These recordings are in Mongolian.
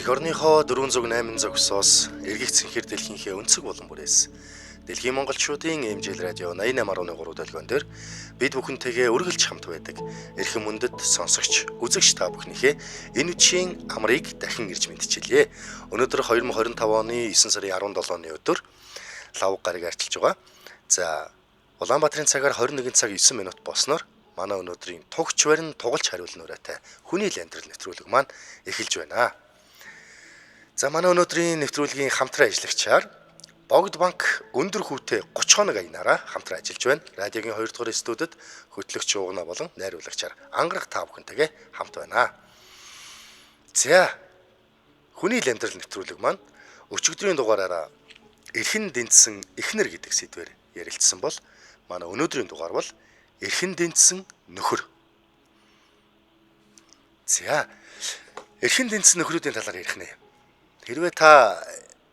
Эх орныхоо 408 зогсоос эргэх цэнхэр дэлхийнхээ өнцөг болон бүрээс Дэлхийн монголчуудын эмжил радио 88.3 долгион дээр бид бүхэнтэйгээ үргэлж хамт байдаг. Эрхэм мөндөд сонсогч, үзэгч та бүхнийхээ энэ үеийн амрыг дахин ирж мэдчилье. Өнөөдөр 2025 оны 9 сарын 17-ны өдөр лав гарыг арчилж байгаа. За, Улаанбаатарын цагаар 21 цаг 9 минут болсноор манай өнөөдрийн тугч барин тугалж хариулна ураатай хүний л амьдрал нэвтрүүлэг маань эхэлж байна. За, манай өнөөдрийн нэвтрүүлгийн хамтран ажиллагчаар Богд банк өндөр хүүтэй 30 хоног аянаараа хамтран ажиллаж байна. Радиогийн 2 дугаар студид хөтлөгч Угна болон найруулагчаар ангарах та бүхэнтэйгээ хамт байна. За, хүний л амьдрал нэвтрүүлэг маань өчигдрийн дугаараараа эрхэн дэнцсэн эхнэр гэдэг сэдвээр ярилцсан бол манай өнөөдрийн дугаар бол эрхэн дэнцсэн нөхөр. За, эрхэн дэнцсэн нөхрүүдийн талаар ярих нэ. Хэрвээ та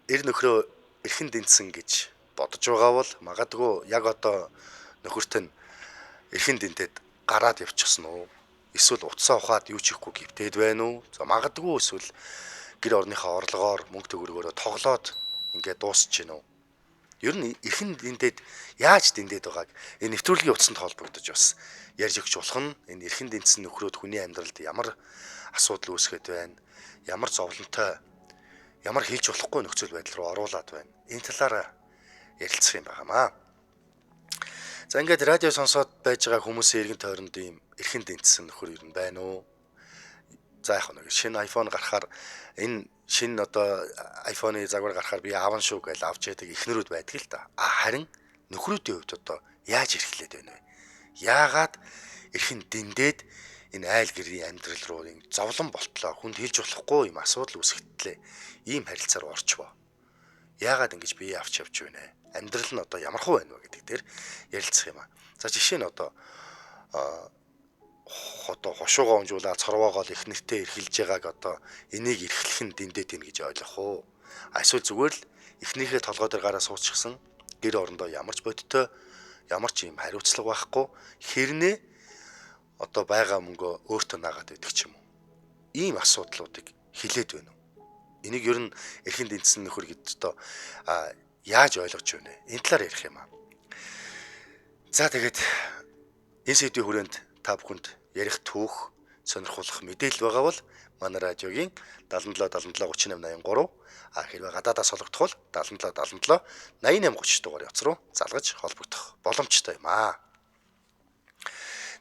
нөхрөө эрхэн дэнцсэн гэж бодож байгаа бол магадгүй яг одоо нөхөрт нь эрхэн дэнтэд гараад явчихсан уу? Эсвэл утсаа ухаад юу ч ихгүй гівтээд байна уу? За, магадгүй эсвэл гэр орныхоо орлогоор мөнгө төгрөгөөрөө тоглоод ингээд дуусч гин үү? Ер нь эрхэн дэнтэд яаж дэндэд байгааг энэ нэвтрүүлгийн утсанд холбогдож бас ярьж өгч болох нь энэ эрхэн дэнцсэн нөхрөөд хүний амьдралд ямар асуудал үүсгээд байна? Ямар зовлонтой, ямар хийж болохгүй нөхцөл байдал руу оруулаад байна. Энэ талаараа ярилцах юм байнамаа. За, ингээд радио сонсоод байж байгаа хүмүүсийн эргэн тойронд ийм эрхэн дэнцсэн нөхөр ер нь байна уу? За, яг нэг шинэ iPhone гарахаар энэ шинэ одоо iPhone-ы загвар гарахаар би аавн шүү гэж авч яадаг эхнэрүүд байдаг л да. Харин нөхрүүдийн хувьд одоо яаж эрхлээд байна вэ? Яагаад эрхэн дэндэд энэ айл гэрийн амьдрал руу ингэ зовлон болтлоо, хүнд хэлж болохгүй юм асуудал үүсгэтлээ. Ийм харилцаар орчвоо. Яагаад ингэж бие авч явж байна? Амьдрал нь одоо ямар хөө байна вэ гэдэг дээр ярилцах юм аа. За, жишээ нь одоо хошуугаа унжуулаад цорвоогоо л их нэртэй эрхэлж байгааг одоо энийг эрхлэх нь дэндэд ийн гэж ойлгох уу? Эсвэл зүгээр л эхнийхээ толгой дээр гараа суучихсан гэр орондоо ямар ч бодиттой, ямар ч юм хариуцлага байхгүй хэрнээ одоо байгаа мөнгөө өөртөө наагаад байдаг ч юм уу? Ийм асуудлуудыг хилээд байна уу? Энийг ер нь эрхэн дэнцсэн нөхөр гэдэж одоо яаж ойлгож байна вэ? Энэ талаар ярих юм аа. За, тэгээд энэ сэдвийн хүрээнд та бүхэнд ярих түүх, сонирхолтой мэдээлэл байгаа бол манай радиогийн 77 77 38 83 хэрвээ гадаадаас холбогдох бол 77 77 88 30 дугаар явц руу залгаж холбогдох боломжтой юм аа.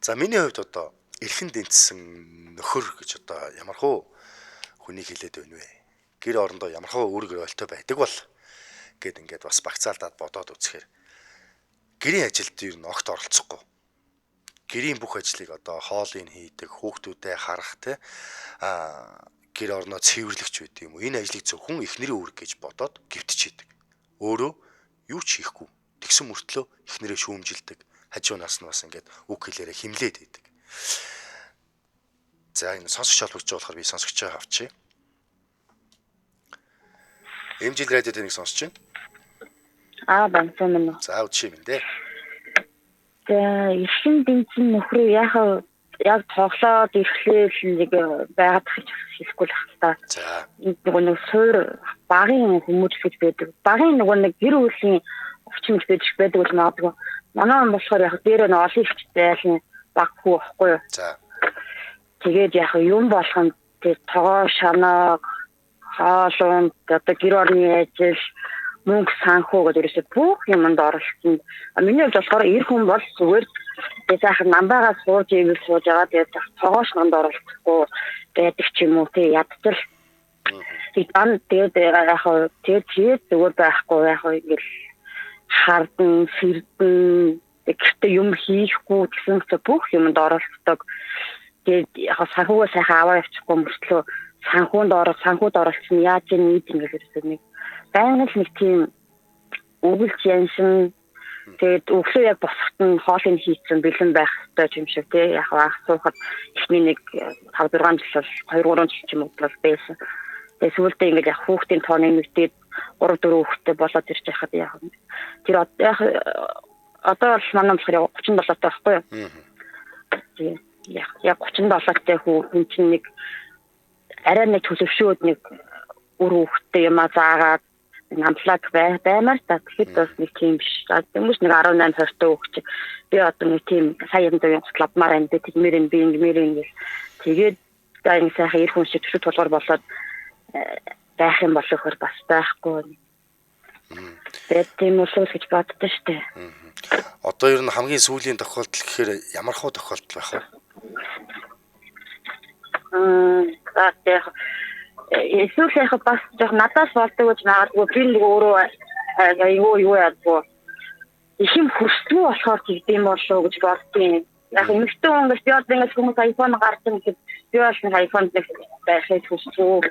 За, миний хувьд одоо эрхэн дэнцсэн нөхөр гэж одоо ямархуу хүнийг хэлээд байна вэ? Гэр орондоо ямархуу үүрэг ойлтой байдаг бол гэд ингээд бас багцаалдаад бодоод үзэхээр гэрийн ажилд ер нь огт оролцохгүй. Гэрийн бүх ажлыг одоо хоолыг хийдэг, хүүхдүүдэд харах те гэр орноо цэвэрлэгч байд юм уу? Энэ ажлыг зөвхөн эхнэрийн үүрэг гэж бодоод гівтчихийдэг. Өөрөө юу ч хийхгүй. Тэгсэн мөртлөө эхнэрээ шүүмжилдэг. Хажуунаас нь бас ингээд үг хэлээрээ химлээд идэг. За, энэ сонсогч холбогдож болохоор би сонсогчоо авчи. Эмжил радио тэнийг сонсож байна. Банцсан юм уу? За, үгүй юм дээ. За, эрхэн дэнцэн нөхрөө яг тоглоод ирэхлээр нэг байгаад хэлэхгүй л хата. За. Нэг суур багын хүмүүс гэж байдаг. Багын нэг гэр бүлийн орчин гэж байдаг бол магадгүй. Манай он болохоор яг дээр нь олон ихтэй айлын баг хүү байхгүй юу? За. Тэгээд яг юм болгонд тогоо шанаа хаалуун одоо гэр орны ажил мөнгө санхүү гэдэг ерөөсөө бүх юмд оролцсон. Миний хувьд болохоор эр хүн бол зүгээр сайхан намбайгаа сууж ивэл сууж байгаа. Тэгээд цогоош нанд оролцохгүй байдаг ч юм уу тий ядтал. Тэгээд тэгээд зүгээр байхгүй яг ингээл хардан сэрдэн гэхдээ юм хийхгүй гэсэн бүх юмд оролцдог. Тэгээд яг санхугаа сайхан аваа явчихгүй мөртлөө санхүүнд оролцсон яаж нийт ингээд нэг байнга л нэг тийм өгүүлж яншин тэгээд өглөө яг босхот нь хоолыг хийцэн бэлэн байх хэрэгтэй юм шиг тий яг анх суухад эхний нэг 5 6 жил 2 3 жил ч юм уу байсан. Тэгээд сүүлдээ ингээд яг хүүхдийн тооны нэгдээд 3 4 хүүхдтэй болоод ирж байхад яг тэр одоо л манай болохоор 37 таа байхгүй юу? Тийм яг 37 таа хүн чинь нэг арай нэг төлөвшөөд нэг үр хөвгтэй юм заагаад намтлаг баймаар та тэгэхэд бас нэг тийм биш. Хүмүүс нэг 18 20 өгч би одоо нэг тийм сая энэ янзлабмаар энэ тэгмэр энэ би ингэмэр ингэ тэгээд энэ сайхан ир хүн шиг төсөв тулгаар болоод байх юм болох хөр бас байхгүй. Тэгээд тийм үсэл гэж боддоо штэ. Одоо ер нь хамгийн сүүлийн тохиолдол гэхээр ямар хуу тохиолдол байх вэ? Эсвэл яг бас яг надаас болдог гэж магадгүй би нэг өөрөө юу яадгүй их юм хүсдэг болохоор тэгдэм болов гэж боддیں۔ Яг эмэгтэй хүн гэж би одоо ингэж хүмүүс iPhone гарсан гэхэд би бас нэг iPhone байхыг хүсдэг.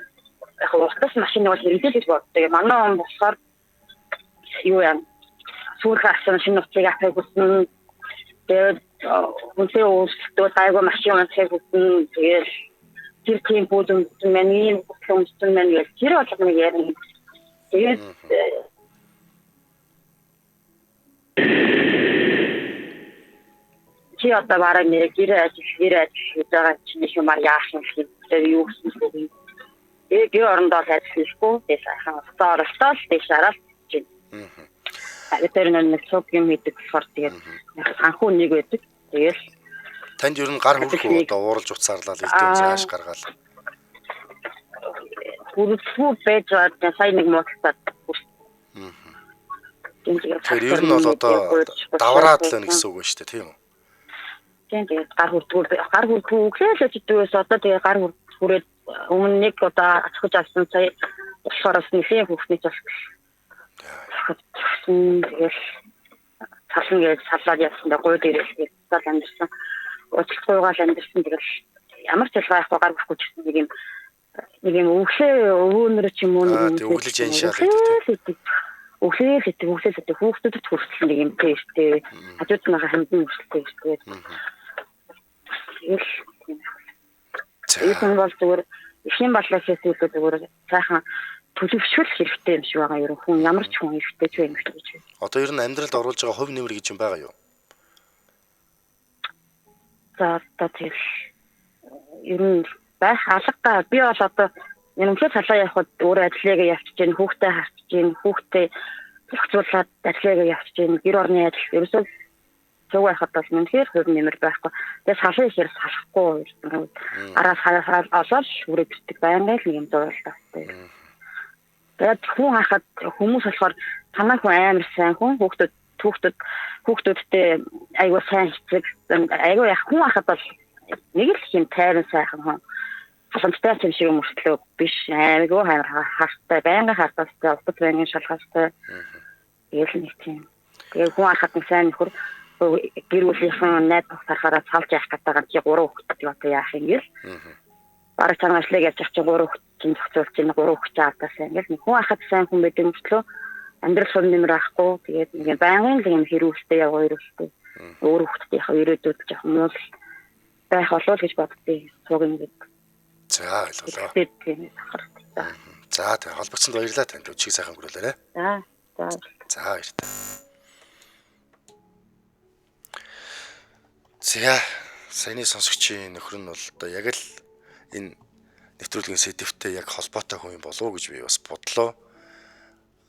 Яг утас машин бол хэрэглэж гэж боддог. Манай он болохоор юу яа сүүл гарсан шинэ утсыг авах хүснэ. Тэгээд үнтэй өөрсдөө айгаа машин авах хүснэ. Тэгээд тэр тийм бүдүүн миний хүмүүстэй мань яг тэр болгоно ярина. Тэгээд чи одоо бараг нэр гэрээ хийж байгаа чинь юмар яасан гэдэг юу гэсэн үг. Би орондоо хайцлахгүй тийм сайхан уцааралтаа тийм шараад чинь. Тэр нэг цогцом мэддэг болохоор тэгээд санхүү нэг байдаг. Тэгээд танд ер нь гар хүрхгүй одоо ууралж уцаарлал элдэн зааш гаргаал. Бүрсүү байж байгаа сая нэг моцтад. Тэр ер нь бол одоо давраад л байна гэсэн үг байна шүү дээ тийм үү? Тэгээд гар хүрдгүй гэхээс чидээс одоо тэгээд гар хүрээд өмнө нэг удаа ачхаж авсан сая болохоор нэлийн хүүхний цас. Тэгээд салсан гэж салаад явсан да гой дээрээс цал амьдсан. Өчигдгүйгээр амьдсан тэгэл ямар ч ялгаахгүй гар бүхгүй гэсэн нэг юм өвөнөр ч юм уу нэг өглөж яншаад байдаг. Өглөөс хүүхдүүдэд хүртэл нэг юм тесттэй хажууднаа хэмдэн хүртэл тесттэй. Энэ бол зүгээр ихний баллаас илүү зүгээр сайхан төлөвшөл хэрэгтэй юм шиг байгаа юм. Хүн ямар ч хүн хэрэгтэй ч юм гэж. Одоо ер нь амьдралд оруулж байгаа хувь нэмэр гэж юм байгаа юу? За тэр ер нь байх алга би бол одоо юмхээ цалаа явахад өөр ажлыг явчих чинь хүүхдээ харчих чинь хүүхдээ зохицуулаад ажлыг явчих чинь гэр орны ажил ерөөсөө зөв байхад бол үнэхээр хувь нэмэр байхгүй. Тэгээ салын ихээр салахгүй араас хараад олоод үргэлжлэх байнга л юм зурлаа. Тэгээд хүн хахад хүмүүс болохоор танаа хүн амар сайн хүн хүүхдүүдтэй айгуу сайн хэцэг айгуу яг хүн хахад бол нэг л юм тайран сайхан хүн халамжтай юм шиг мөртлөө биш айгуу хаартай байнга хартастай улбат байнгын шалгастай ийм нэг тийм. Тэгээд хүн хахад нэг сайн нөхөр гэр бүлийнхэн найз нөхдөөрөө цалж явах гэдэг чи 3 хүүхэдтэй одоо яах юм гээл. Бараг цаана ажлыг яаж явах чи 3 хүүхдийн зохицуулж чинь 3 хүүхдээ авдаасаа ингээл нэг хүн хахад сайн хүн байдаг мөртлөө амьдрал хувь нэмэр авахгүй тэгээд нэг байнгын л юм хэрүүлтэй яваа хэрүүлтэй өөр хүүхдийнхээ ирээдүйд жоох муу байх болов гэж боддгийг цуг ингээд. За ойлголоо. За тэг холбогцсонд баярлалаа танд өчиг сайхан хүрээлээрэ. За баярлалаа. За саяны сонсогчийн нөхөр нь бол одоо яг л энэ нэвтрүүлгийн сэдвтэй яг холбоотой хүн болов уу гэж би бас бодлоо.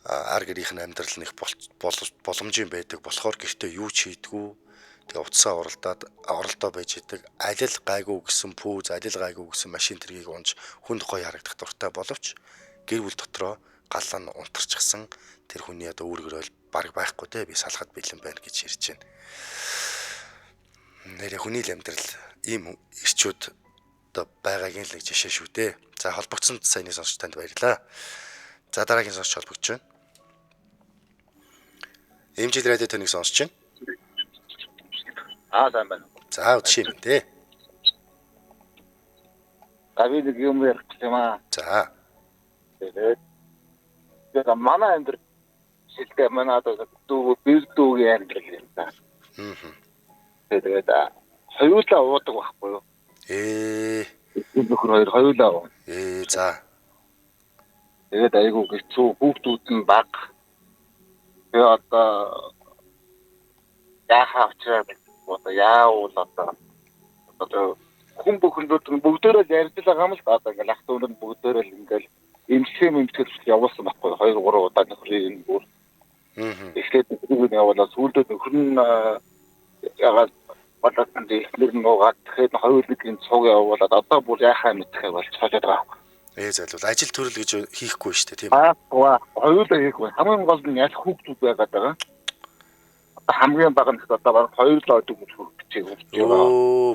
Ар гэрийнх нь амьдрал нэг боломжийн байдаг болохоор гэртээ юу ч хийдгүү тэгээ утсаа оролдоо байж идэг алил гайгүй гэсэн пүүз алил гайгүй гэсэн машин тэргийг унж хүнд гоё харагдах дуртай боловч гэр бүл дотроо галаа нь унтарчихсан тэр хүний одоо үүргэрэл баг байхгүй те би салахад бэлэн байна гэж ярьж байна. Нэрэ хүний л амьдрал ийм ирчүүд одоо байгаагийн л нэг жишээ шүү дээ. За холбогцсонд саяны сонсогч танд баярлалаа. За дараагийн сонсогч холбогч байна. Эмжил радио тэнэг сонсогч байна. Сайн байна. За өчшөө юм дээ. Би нэг юм ярих юм аа. За. Тэгээд манай амьдрал шилдэг манай одоо дүүгийн амьдрал юм да. Тэгээд хоёулаа уудаг байхгүй юу? Нөхөр хоёр хоёулаа уу. За. Тэгээд айгүй хэцүү хүүхдүүд нь бага. Тэгээд одоо яхаа очроо одоо яавал одоо хүн бүхэндүүд бүгдөө ярьж байгаа юм л да одоо ингээл ах дүүнд бүгдөө л ингээл эмчилгээ явуулсан байхгүй 2 3 удаа нөхрийн бүр. Эхлээд нөхрийг явуулаад сүүлдээ нөхөр нь ягаад батлан дээр нуугаад тэгэхээр хоёулын цуг явуулаад одоо бүр яхаа мэдхээ болж цаажаад байгаа. Залуу ажил төрөл гэж хийхгүй шүү дээ тийм үү? Хоёулаа хийхгүй. Хамгийн гол нь ялах хүүхдүүд байгаад байгаа. Одоо хамгийн бага нь одоо баг 2 л одог хөрөгчтэй.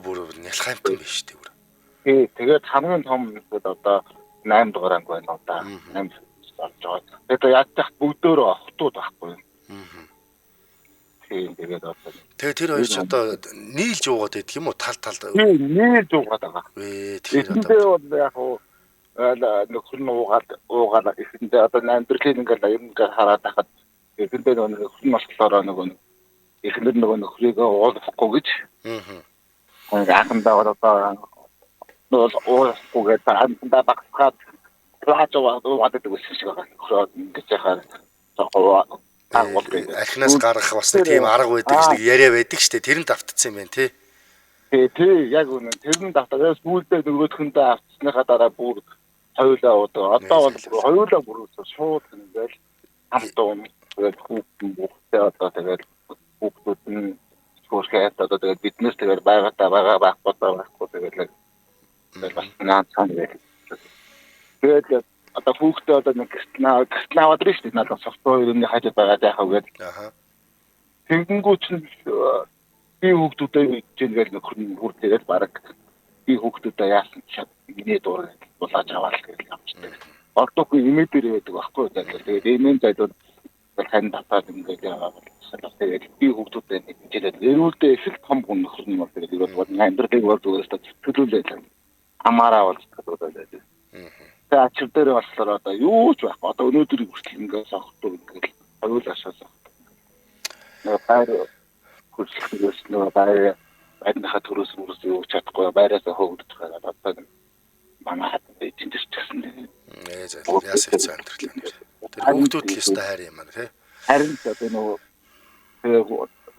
Бүр нялх юм биш шүү дээ бүр. Тэгээд хамгийн том нөхөд одоо 8 дугаар анги байна одоо 8 болж байгаа. Тэгээд яатах бүгдөө охтууд байхгүй. Тэгээд одоо тэр хоёр ч одоо нийлж уугаад байдаг юм уу тал нийлж уугаад байгаа. Тэгэхээр одоо яг нөхөр нь уугаад ихэндээ одоо амьдралын ингээд хараад тахад ихэндээ нөхөр нь болохоор ихэндээ нөхрийг уулахгүй гэж. Анхандаа одоо уулахгүйгээд анхандаа багсгаад уугаад байдаг гэсэн шиг байгаа. Нөхрөө ингэж яхаар архинаас гаргах бас нэг тийм арга байдаг гэж нэг яриа байдаг шүү дээ. Тэрэнд автцсан юм байна тий. Тий яг үнэ тэрэнд автаад сүүлдээ нөгөөдхөндөө автсныхаа дараа бүр хоёулаа одоо бол хоёулаа бүр шууд ингээл хамтун тэгээд хүүхдтэй одоо тэгээд хүүхдүүд нь шуурхаад одоо тэгээд биднээс тэгээд байгаа байхгүй тэгээд бас наацсан тэгээд одоо хүүхдтэй одоо нэг гэртнаваад ирж шүү дээ надад софтвер юмны хажууд байгаа яхав гэдэг. Тэгэнгүүт чинь би хүүхдүүдээ бичээл нөхөр нь бүр тэгээд бараг би хүүхдүүдээ яасан чад миний дураг дулааж аваад гэж явчихдаг. Ордохгүй имээ дээр байдаг байхгүй тэгээд имэн зайдууд тань татаад ингээд яваад тэгээд би хүүхдүүдээ бичээд эрүүлдээ их том хүн нөхөр нь тэгээд амьдралыг бол зүгээрээ төлөвлөлөө амаараа болж гэдэг. Тэгээд ачир дээр болохоор одоо юу ч байхгүй. Одоо өнөөдрийг хүртэл ингээд сохтуу ингээд хоёулаашаа байр хурцлээс байр байрныхаа төрөөс юу чадахгүй байраасаа хөөгдөж байгаа. Одоо манай хат эцэнтэйч гэсэн. Яасан хэцүү амьдрал юм. Тэр хүүхдүүд л өстой хайр юм аа тий. Харин одоо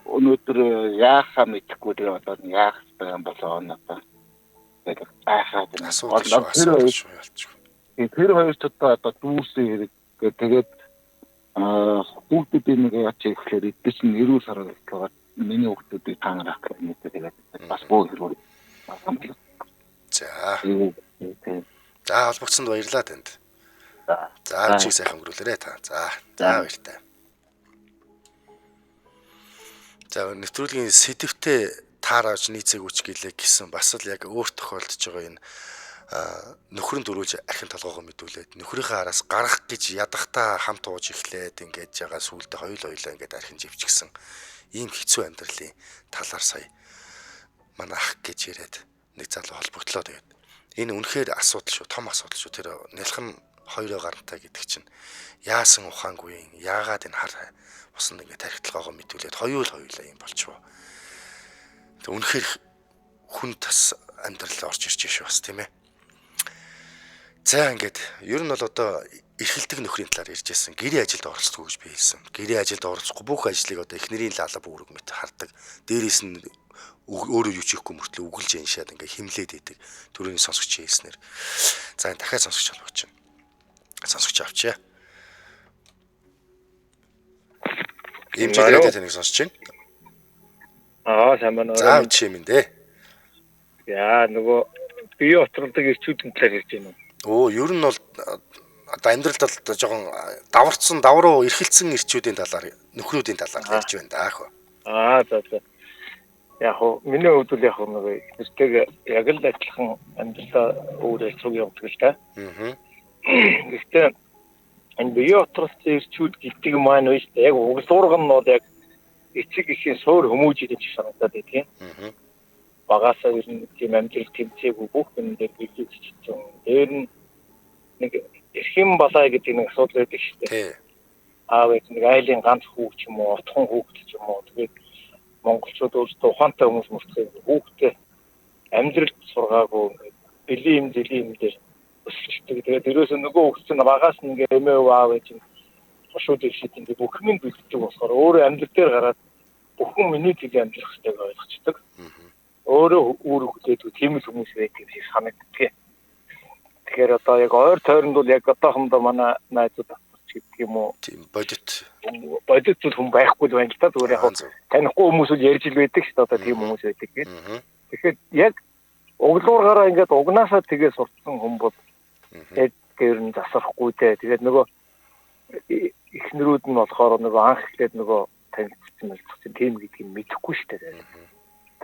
өнөөдөр яахаа мэдэхгүй тэгээ одоо яах юм болоо надаа. Тэгээд айхаад тэр хоёрт одоо дүүсээ хэрэг тэгээд хүүхдүүдийн нэг яач ихлээр эдгээр чинь эрүүл сараа болоод миний хүүхдүүдийг таанарах гэх юм тэгээд бас боо хэрэг. За холбогдсонд баярлалаа танд. За чиг сайхан өнгөрүүлээрэй та. За баяртай. За нэвтрүүлгийн сэдвтэ таарааж нийцээг үуч гэлээ гэсэн бас л яг өөр тохиолдож байгаа энэ нөхрөн дөрүүлж архин толгоогоо мэдүүлээд нөхрийнхээ араас гарах гэж ядахтаа хамт ууж эхлээд ингэж байгаа сүултээ хоёулаа ингэж архин живчихсэн ийм хэцүү амьдралын талаар сая манай ах гэж яриад нэг залуу холбогдлоо тэгээд энэ үнэхээр асуудал шүү, том асуудал шүү. Тэр нялхан хоёроо гарантай гэдэг чинь яасан ухаангүй яагаад энэ хар усанд ингэ тархитлагоогоо мэдүүлээд хоёулаа юм болчихвоо. Тэг үнэхээр хүн тас амьдрал орж ирж шүү бас тийм ээ. За ингээд ер нь бол одоо эрхэлдэг нөхрийн талаар ярьжсэн. Гэрийн ажилд оролцдог гэж би хэлсэн. Гэрийн ажилд оролцохгүй бүх ажлыг одоо эхнэрийн лалаа бүрэг мэт хардаг. Дээрээс нь өөрөө юу ч хийхгүй мөртлөө үгэлж яншаад ингээ химлээд идэг. Төрөний сонсогч хэлснээр. За энэ дахиад сонсогч холбооч чинь. Сонсогч авчаа. Имжлээд таныг сонсож байна. Сайн байна уу? За үчи юм дээ. Яа нөгөө бие отролдог ирчүүдийн талаар ярьж байна уу? Ер нь бол одоо амьдралд л жоохон даварцсан давруу эрхэлсэн ирчүүдийн талаар нөхрүүдийн талаар ярьж байна да аах. За. Яг хөө миний хувьд л яг нөгөө эртэг яг л адилхан амьдралаа өөрөө цуг явуулдаг л та. Гэхдээ энэ бие отролцсон ирчүүд гэдэг маань биш яг угсуурган нь бол яг эцэг ихийн суур хүмүүжийн ч санагдаад байдгийн. Багасаа ер нь тийм амьдрал тэмцээгүй бүх юм дээр биелүүлчихсэн. Дээр нь нэг эрхэм балай гэдэг нэг асуудал байдаг шүү дээ. Аав ээж нэг айлын ганц хүүг ч юм уу, отхон хүүгд ч юм уу. Тэгээд монголчууд өөрсдөө ухаантай хүмүүс мөртлөө хүүхдээ амьдралд сургаагүй бэлэн зэлийн юм дээр өсөлтөг. Тэгээд ерөөсөө нөгөө хүүхд чинь багаас нь ингээ эмээ аав ээж хошууд ишид ингээ бүхэн бэлддэг болохоор өөрөө амьдрал дээр гараад бүхэн миний тийг амьдрах хэрэгтэйг ойлгочдөг. Өөрөө үр хөлөөд тийм л хүмүүс байдаг гэж санагддаг. тэгэхээр одоо яг ойр тойронд бол яг одоохондоо манай найзууд авч гэдэг юм уу? Тийм бодит зүйл хүн байхгүй л байна л та. Зүгээр яг танихгүй хүмүүс л ярьж ил байдаг шүү дээ. Одоо тийм хүмүүс байдаг гэдэг. Тэгэхээр яг углуургаараа ингээд угнаасаа тгээс сурцсан хүн бол яг гэр нь засахгүй те. Тэгээд нөгөө эхнэрүүд нь болохоор нөгөө анх ихлээд нөгөө танилцсан мэлцсэн тийм гэдгийг мэдэхгүй шүү дээ.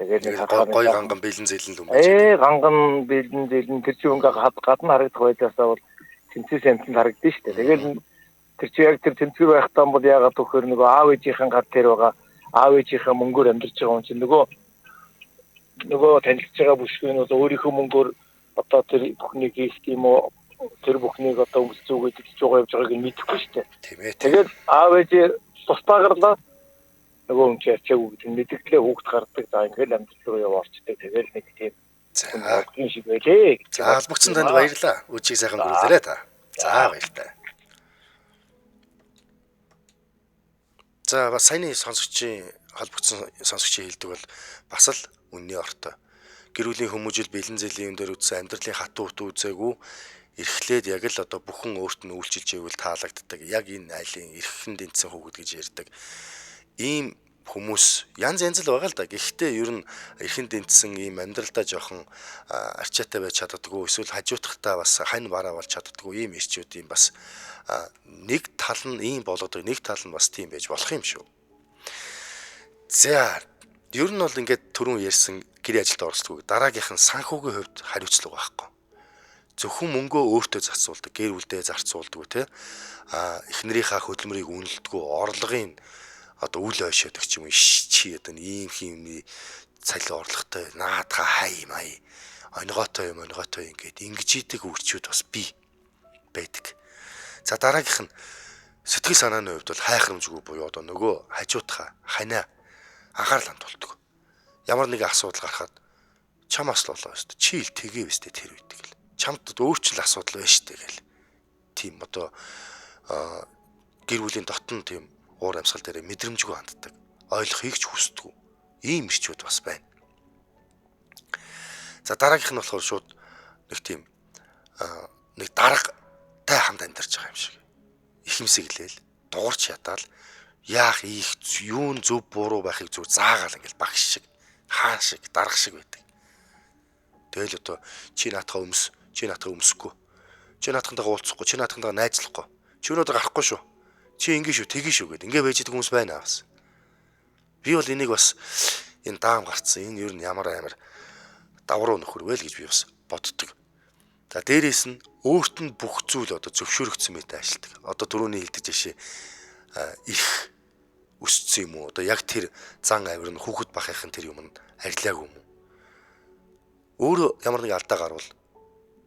Тэгээд нэг гой ганган бэлэн зэлэн л юм байна. Ганган бэлэн зэлэн тэр чинь ингээ гадна харагдах байдлаасаа бол тэнцээс амтнд харагдсан шүү дээ. Тэгээд тэр чинь яг тэр тэнцвэр байхдаа бол яагаад гэхээр нөгөө аав ээжийнхэн гар дээр байгаа аав ээжийнхээ мөнгөөр амьдарч байгаа хүн чинь нөгөө танилцж байгаа бүшгүүнүүд өөрийнхөө мөнгөөр одоо тэр бүхнийг хийх юм уу тэр бүхнийг одоо өмсцөөгээд идэж байгаа явж байгааг нь мэдэхгүй шүү дээ. Тийм ээ. Тэгээд аав ээж тусдаагарлаа нөгөө хүн чинь ачаагүй гэдэг мэдгэлээ хүүхд гардаг. За ингээл амьдрал руу яваарчдаг. Тэгээд нэг тийм юм шиг байлээ. За албагцсан танд баярлалаа. Үчиг сайхан гүйлээрэй та. За баярлалаа. За бас саяны сонсогчийн холбогдсон сонсогчийн хэлдэг бол бас л үнний ортой. Гэр бүлийн хүмүүжил бэлэн зэлийн юм дээр үтсэн амьдралын хатуу утуу үзээгүй эрхлээд яг л одоо бүхэн өөрт нь үйлчилж ивэл таалагддаг. Яг энэ айлын эрхэм дэнцсэн хүүхэд гэж ярьдаг. Ийм хүмүүс янз янз л байгаа л да. Гэхдээ ер нь эрхэм дэнцсэн ийм амьдралдаа жоохон арчаатай байж чаддаггүй эсвэл хажуутахтаа бас хань бараа болж чаддаггүй ийм ирчүүдийн бас нэг тал нь ийм болоод нэг тал нь бас тийм байж болох юм шүү. За ер нь бол ингээд түрүүн ярьсан гэр ажилд оролцдог дараагийнх нь санхүүгийн хувьд хариуцлага байхгүй. Зөвхөн мөнгөө өөртөө зарцуулдаг, гэр бүлдээ зарцуулдаг те. Эхнэрийнхээ хөдөлмөрийг үнэлдэггүй, орлогын одоо үл ойшоодаг ч юм уу чи одоо ийм хэмний цалин орлоготой наадха хай май оногоотой ингээд ингэж идэг үрчүүд бас би байдаг. За дараагийнх нь сэтгэл санааны хувьд бол хайхрамжгүй буюу одоо нөгөө хажуутха ханаа анхаарал хандуулдаг. Ямар нэгэн асуудал гарахад чамаас л болоо өст чи ил тэгээв өстэй тэр үйдэг гэл. Чамд өөрчлөл асуудал байна штэ гэл. Тийм одоо гэр бүлийн дотн тийм уур амьсгал дээр мэдрэмжгүй ханддаг. Ойлгохыг ч хүсдэг. Ийм ирчүүд бас байна. За дараагийнх нь болохоор шууд нэг тийм нэг даргатай хамт амьдарч байгаа юм шиг. Ихэмсэглээл, дуурч ядаал яах их юун зөв буруу байхыг зөв заагаал ингээл багш шиг, хаан шиг, дарга шиг байдаг. Тэгэл одоо чи наатахаа өмс, чи наатахаа өмсөхгүй. Чи наатахантайгаа уулзахгүй, чи наатахантайгаа найзлахгүй. Чи өнөөдөр гарахгүй шүү. Чи ингэ шүү, тэгэн шүү гэд ингээ байж идэг хүмүүс байна бас. Би бол энийг бас энэ даам гарцсан. Энэ ер нь ямар давруу нөхөр вэ л гэж би бас боддог. За дээрээс нь өөрт нь бүх зүйл одоо зөвшөөрөгдсөн мэт ажилтдаг. Одоо түрүүний хэлдэг жишээ их өссөн юм уу? Одоо яг тэр зан авир нь хүүхэд бахихын тэр юм нь арилаагүй юм уу? Өөрөө ямар нэг алдаа гарвал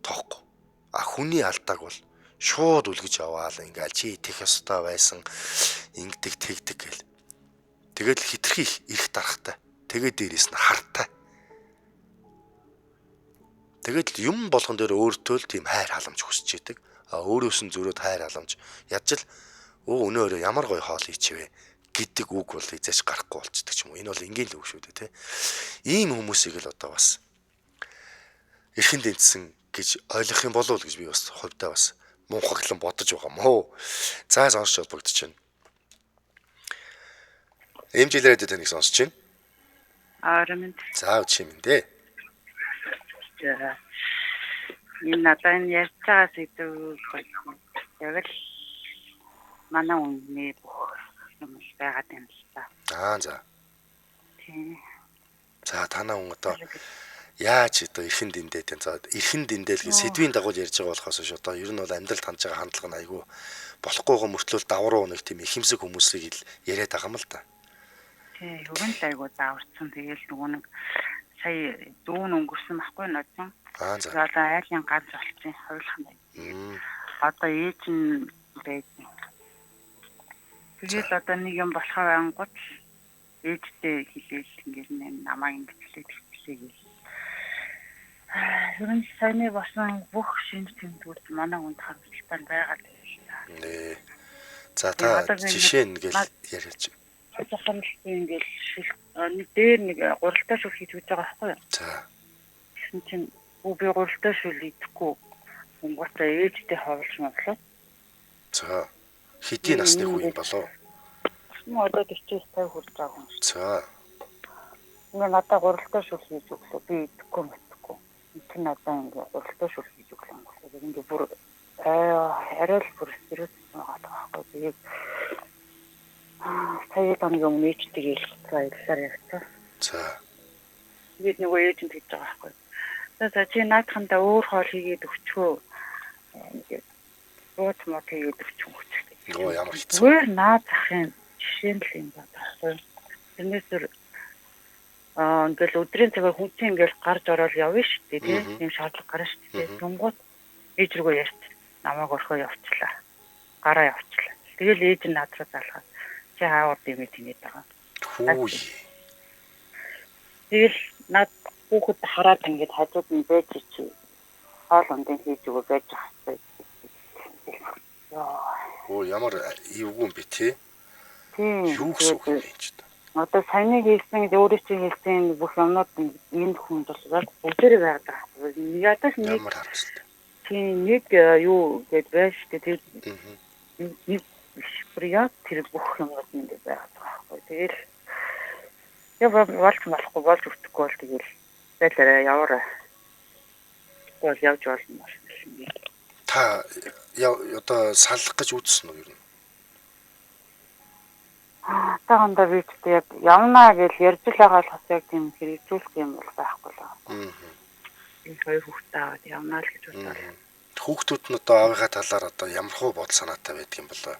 тоохгүй. Хүний алдааг бол шууд үлгэж аваал ингээл чи тех ёстой байсан ингэдэг тэгдэг гэл. Тэгэл хитрхи их дарахтай. Тэгээд дээрээс нь хартай. Тэгэл юм болгон дээр өөртөө л тийм хайр халамж хүсэж идэг. Өөрөөс нь зөрөөд хайр халамж ядч л өнөөрөө ямар гоё хоол хийчихвэ гэдэг үг бол эзэж гарахгүй болцдог ч юм уу. Энэ бол энгийн л үг шүү дээ, тэ. Ийм хүмүүсийг л одоо бас эрхэн дэнцсэн гэж ойлгох юм болов уу гэж би бас хувьдаа бас мунхаглан бодож байгаа мó. За сонсч холбогдож байна. Эмжилээд тэнийг сонсч байна. Аарамд. За үчимэн дээ. Энэ надад ярьж байгаа зүйл яг л манай үнний бүх юм байгаад юм л та. За. Тийм. За танаа хүн одоо яаж одоо эрхэн дэндээд энэ за эрхэн дэндэл гэж сэдвийн дагуу ярьж байгаа болохоос ш одоо ер нь бол амьдралд хандж байгаа хандлага нь айгүй болохгүйгоо мөртлөө давруу нэг тийм ихэмсэг хүмүүсийг л яриад байгаа юм л да. Тийм, өрн л айгүй зааварцсан. Тэгээл нөгөө нэг сая дүүн өнгөрсөн байхгүй нодсон. За. Одоо айлын ганц болцсон хойлох юм. Одоо ээж нь байдаг. Тэгээд одоо нэг юм болохоо ангууд ээжтэй хэлээл ингээл намаа ингэж хэлээд Ерөн саяны болсон бүх шинж тэмдгүүд манай хүнд харамсалтай байгаа л дээ. За та жишээ нь ингээл яриач. Хацхан ингээл нэг дээр нэг гуралтай шүл хийж үзэж байгаа байхгүй юу? За. Тэгсэн чинь би гуралтай шүл идэхгүй Монготой ээжтэй хавлж моглоо. За. Хэдийн насны хүү юм болов? Одоо 40-50 хүрч байгаа хүн. За. Ингээ надад гуралтай шүл хийж өглөө. Би идэхгүй мэдхгүй. Тэр надад ингээ гуралтай шүл хийж өглөө. Ингээ бүр арай л бүр сэрүүс байгаа байхгүй. Тэгээд сая тань юм ээжтэй хэлчихлаа ярьсан. За. Тэгээд нөгөө ээж нь тэгж байгаа байхгүй. За чи наадхандаа өөр хоол хийгээд өгчөө. Ингээд рууц мод хийгээд өгчөө. Йоо ямар хэцүү. Зүгээр наад захын жишээ л юм байна. Тэрнээс ингээл өдрийн цагаар хүнцэн ингээл гарч ороод явна шүү дээ тийм юм шаардлага гарна шүү дээ. Тунгууд ээж рүүгээ ярьт намайг орхоо явуулчлаа. Гараа явуулчлаа. Тэгэл ээж нь надраа залгаад чи хаавар димээ тэнээд байгаа. Хүү. Тэгэл над хүүхэд хараад ингээд хажууд нь байж чи хоол ундын хийж өгөө байж байгаа. Оо ямар эвгүй юм бэ те? Тийм. Юу гэсэн үг юм бэ ч та. Одоо саяны хэлсэн өөрөө чи хэлсэн бүх юмнууд энэ хүнд бол яг бүгдээрээ байгаа. Ядаж нэг ямар харамсалтай. тийм нэг юу гэж байж тэгээд нэг шприят тэр бүх юмнууд ингэ байгаа байхгүй. Тэгэл яг болохгүй болж өгөхгүй бол тэгэл зайлаараа яваарай. Бол явж болно юм. Та одоо салах гэж үзсэн үү юу? Таганда бидтэй яг явнаа гэж ярьж л байгаа л бас яг тийм хэрэгжүүлэх юм бол байхгүй л байна. Энэ хоёр хүүхдээ аваад явнаа л гэж бодлоо. Хүүхдүүд нь одоо аавынхаа талаар одоо ямар хөө бодол санаатай байдаг юм болоо.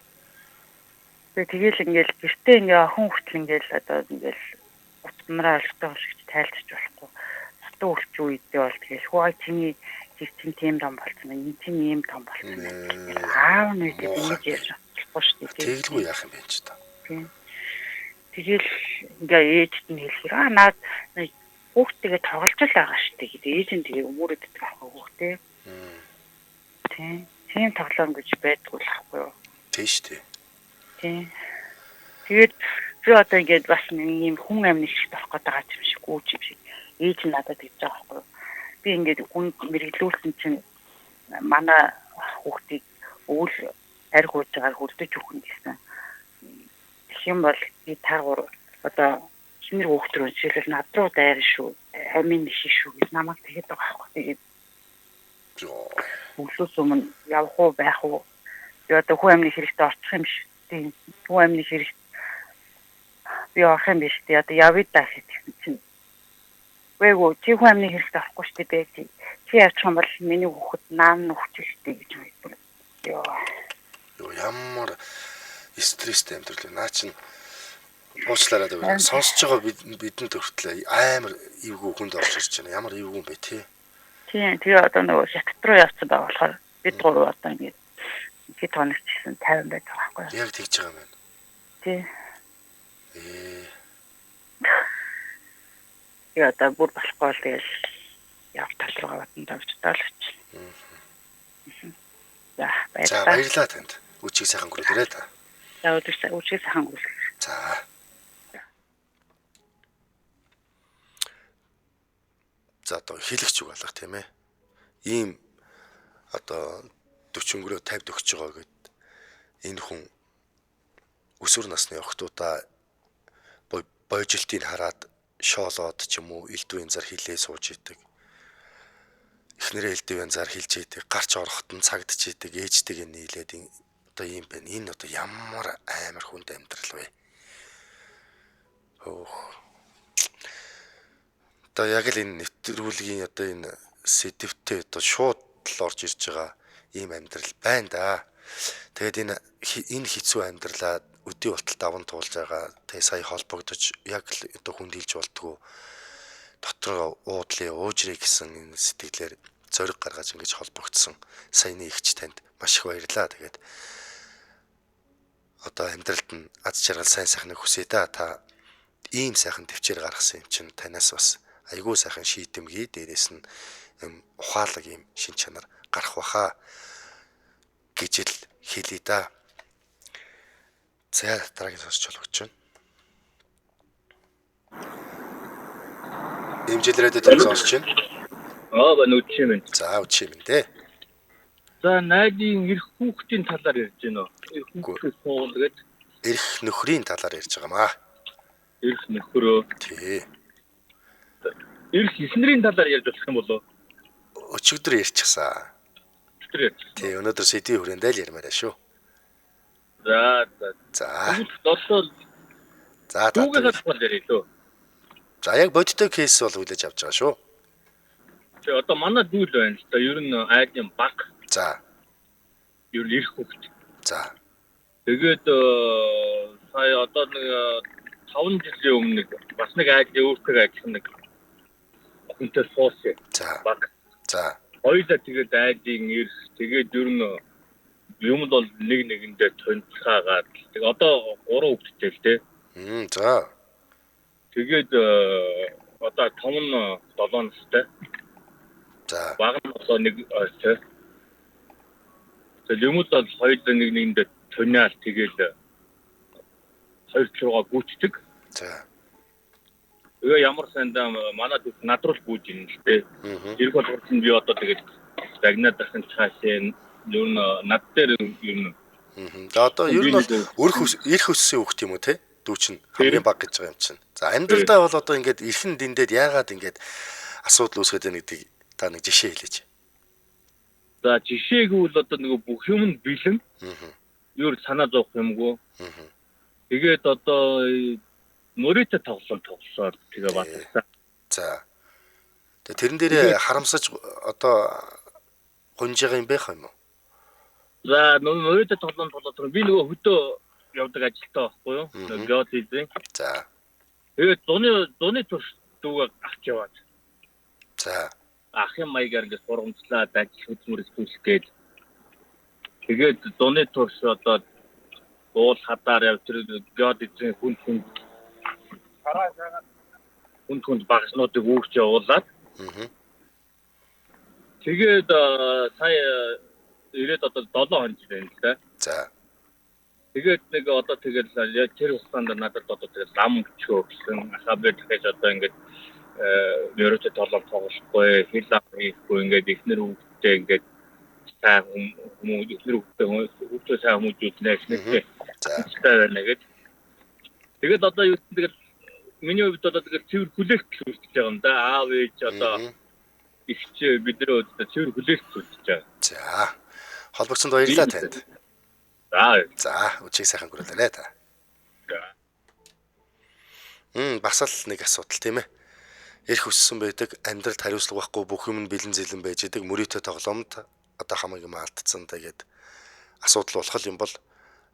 Тэгэл ингээл гэртээ ингээ охин хүртэл ингээл одоо ингээл утмараа өлтөө шиг тайлбарч болохгүй. Сатуу өлч үедээ бол тэгэл хөө чиний чинь тийм том болсон байна. Энэ чинь ийм том болсон байна. Аав нь ингэж ярьж болохгүй шүү дээ. Тэглгүй яах юм бэ ч та. Тэгэл ингээ ээжт нь хэлэхээр наад хүүхдтэйгээ тоглож л байгаа шүү дээ. Тэгээд ээж нь тэгээ өмөрөд идэх байхгүй хүүхдээ. Тийм тоглоом гэж байдгүй л байхгүй юу? Тийм шүү дээ. Тийм. Тэгээд би одоо ингээд бас ийм хүн амны шиг болох гээд байгаа юм шиг гүйж юм шиг ээж нь надад гэж байгаа байхгүй юу? Би ингээд хүн мэрэглүүлсэн чинь манай хүүхдийг өвөл арх ууж байгаа хөлдөж өгөх юм гэсэн. Юм бол би таагаар одоо хэмэр хөөхтрөө жишээлбэл над руу дайр шүү амин шиг шүү гэж намайг тэгээд байгаа байхгүй. Тэгээд өглөөс өмнө явах уу байх уу? Би одоо хүн амны хэрэгтэй орчих юм шүү. Тийм хүн амны хэрэгтэй би авах юм биш. Тэгээд одоо явъя даа гэсэн чинь вээгөө чи хүн амны хэрэгтэй авахгүй шүү дээ. Чи явчих юм бол миний хүүхэд наам нөхчих шүү дээ гэж хэлсэн. Йоо ямар стресстэй амьдрал наа чин уучлаарай даа сонсож байгаа бидэнд хүртэл амар эвгүй хүнд орж ирж байна. Ямар эвгүй юм бэ те? Тийм тэгээ одоо нөгөө шатт руу явсан байгаа болохоор бид гурав одоо ингээд хэд хоногч гэсэн 50 байж байгаа байхгүй юу? Яг тэгж байгаа юм байна. Тийм. Яа одоо бүр болохгүй л тэгэл яв тал руугаа батан давж таалгач. За баярлалаа танд. Үчиг сайхан хүргээрэй та. За үчиг сайхан хүргээрэй. За. За одоо хэлэгч үг алга тийм ээ. Ийм одоо 40 өнгөрөө 50 төгсөж байгаа гэд энэ хүн өсвөр насны охтуудаа бойжилтыг хараад шоолоод ч юм уу элдв янзаар хилээ сууж идэг. Эхнэрээ элдв янзаар хилж идэг, гарч ороход нь цагдж идэг, ээжтэйгээ нийлээд одоо юм байна. Энэ одоо ямар амар хүнд амьдрал вэ? Одоо яг л энэ нэвтрүүлгийн одоо энэ сэдвтээ одоо шууд л орж ирж байгаа ийм амьдрал байна да. Тэгээд энэ хэцүү амьдралаа өдөө болтол даван туулж байгаа. Тэгээ сая холбогдож яг л одоо хүнд хэлж болтгоо дотор уудлын уужрыг гэсэн энэ сэтгэлээр зориг гаргаж ингэж холбогдсон саяны ихч танд маш их баярлалаа. Тэгээд одоо амьдралд нь аз жаргал сайн сайхныг хүсье да. Та ийм сайхан төвчээр гаргасан юм чинь танаас бас айгүй сайхан шийдэмгий дээрээс нь ухаалаг ийм шин чанар гарах баха гэж л хэлье да. За дараагийн сонсч болгож байна. Имжлэрээд тэр сонсч байна. Бань үчим. За үчим дээ. За найдын эрх хүүхдийн талаар ярьж байна уу? Эрх хүүхдээс суул гэдэг. Эрх нөхрийн талаар ярьж байгаа маа. Эрх нөхрөө. Тий. Эрх эснэрийн талаар ярьж болох юм болов? Өчигдөр ярьчихсан. Өчигдөр ярьж. Тий, өнөөдөр сэдвийн хүрээндээ л ярмаараа шүү. За. За. За. Түүгээр бол ярив лөө. За яг бодиттой кейс бол хүлээж авч байгаа шүү. Тэгээ одоо манай дүүл байна л да. Ер нь айдын баг. За. Ер нь эрх хүүхд. За. Тэгээд сая одоо нэг 5 жилийн өмнө бас нэг айдын өөртөө ажиллах нэг хүнтэй суусан. За. Баг. За. Хоёулаа тэгээд айдын эрх тэгээд ер нь юм бол нэг нэгэндээ тонцгаагаад тэгээд одоо 3 хүүхэдтэй л дээ. За. Тэгээд одоо том нь 7 настай. За. Баг нь одоо нэг ойртой. Тэгээд юм бол хоёулаа нэг нэгэндээ тониал тэгээд хоёр руугаа гүйцдэг. За. Тэгээ ямар сандаа манай төс надрал гүйж юм л дээ. Ирэх болгоц нь би одоо тэгээд загнаад дахин цаашаа ер нь над дээр ер нь. За одоо ер нь бол эрх өссөн хүүхд юм уу те? Дүүчин хамгийн баг гэж байгаа юм чинь. За амьдралдаа бол одоо ингээд эрхэн дэндээд яагаад ингээд асуудал үүсгээд байна гэдгийг та нэг жишээ хэлээч. За жишээг бол одоо нэг бүх юм нь бэлэн. Юу санаа зовх юмгүй. Тэгээд одоо мөрөтө тоглоод тэгээ батлаа. За. Тэгээ тэрэн дээрээ харамсаж одоо гонж байгаа юм байх юм уу? За мөрөтө тоглоод би нөгөө хөдөө явдаг ажилтаа байхгүй юу? Геодезийн. За. Тэгээд дуны турш дүүгээ авч яваад. За. Ахын маягаар ингээд сургамжлаад ажил хөдөлмөрөс төлөх гээд. Тэгээд дуны турш одоо уул хадаар явж геодезийн хүн багшнуудыг үүрч явуулаад. Тэгээд сая ирээд одоо 7 хоног байна л да. За. Тэгээд нэг одоо тэгээд тэр хугацаанд надад одоо тэгээд лам өчөө гэсэн ахабэр дахиж одоо ингээд мөрөтө тоглохгүй хил лам хийхгүй ингээд ихнэр хүүхдээ ингээд сайн хүмүүс ихнэр хүүхдээ сайн хүмүүс үзнэ гэсэн. За. Тэгээд одоо юу тэгээд миний хувьд одоо тэгээд цэвэр хүлээлт үүсэж байгаа юм да. Аав ээж одоо ихч бидний хувьд цэвэр хүлээлт үүсэж байгаа. За. Холбогцонд баярлалаа танд. За, өчиг сайхан гөрөлөө та. Бас л нэг асуудал тийм ээ. Эрх өссөн байдаг, амьдралд хариуцлага байхгүй бүх юм нь бэлэн зэлэн байж идэг, мөрөтө тоглоомд одоо хамаг юм алдсан тэгээд асуудал болох юм бол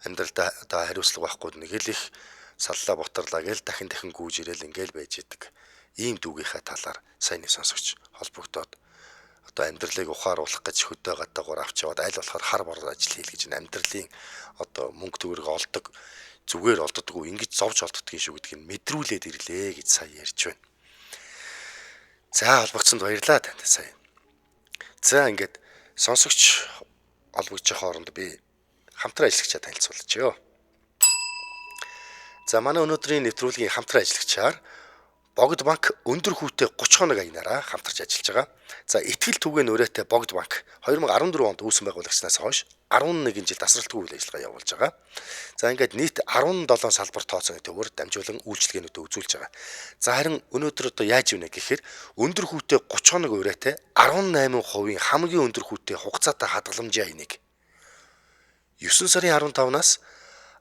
амьдралд одоо хариуцлага байхгүй нэг л их саллаа бутарлаа гээл дахин гүйж ирээл ингээл байж идэг. Ийм дүүгийнхаа талаар сайн нэг сонсогч холбогдоод одоо амьдралыг ухааруулах гэж хөдөө гадаагуур авч яваад аль болохоор хар бор ажил хийл гэж амьдралын одоо мөнгө төгрөг олдог зүгээр олддоггүй ингэж зовж олддгийг шүү гэдгийг мэдрүүлээд ирлээ гэж сая ярьж байна. За холбогцсонд баярлалаа танд сая. За ингээд сонсогч олбогдож хооронд би хамтран ажиллагчаа танилцуулчихъя. За манай өнөөдрийн нэвтрүүлгийн хамтран ажиллагчаар Богд банк өндөр хүүтэй 30 хоног аянараа хамтарч ажиллаж байгаа. За итгэл түгээн өрөөтэй Богд банк 2014 онд үүсгэн байгуулагчнаас хойш 11 жил тасралтгүй үйл ажиллагаа явуулж байгаа. За ингээд нийт 17 салбар тооцооны төвөөр дамжуулан үйлчилгээнүүдээ үзүүлж байгаа. За харин өнөөдөр одоо яаж ивнэ гэхээр өндөр хүүтэй 30 хоног өрөөтэй 18% хамгийн өндөр хүүтэй хугацаатай хадгаламжийн аяныг 9 сарын 15-наас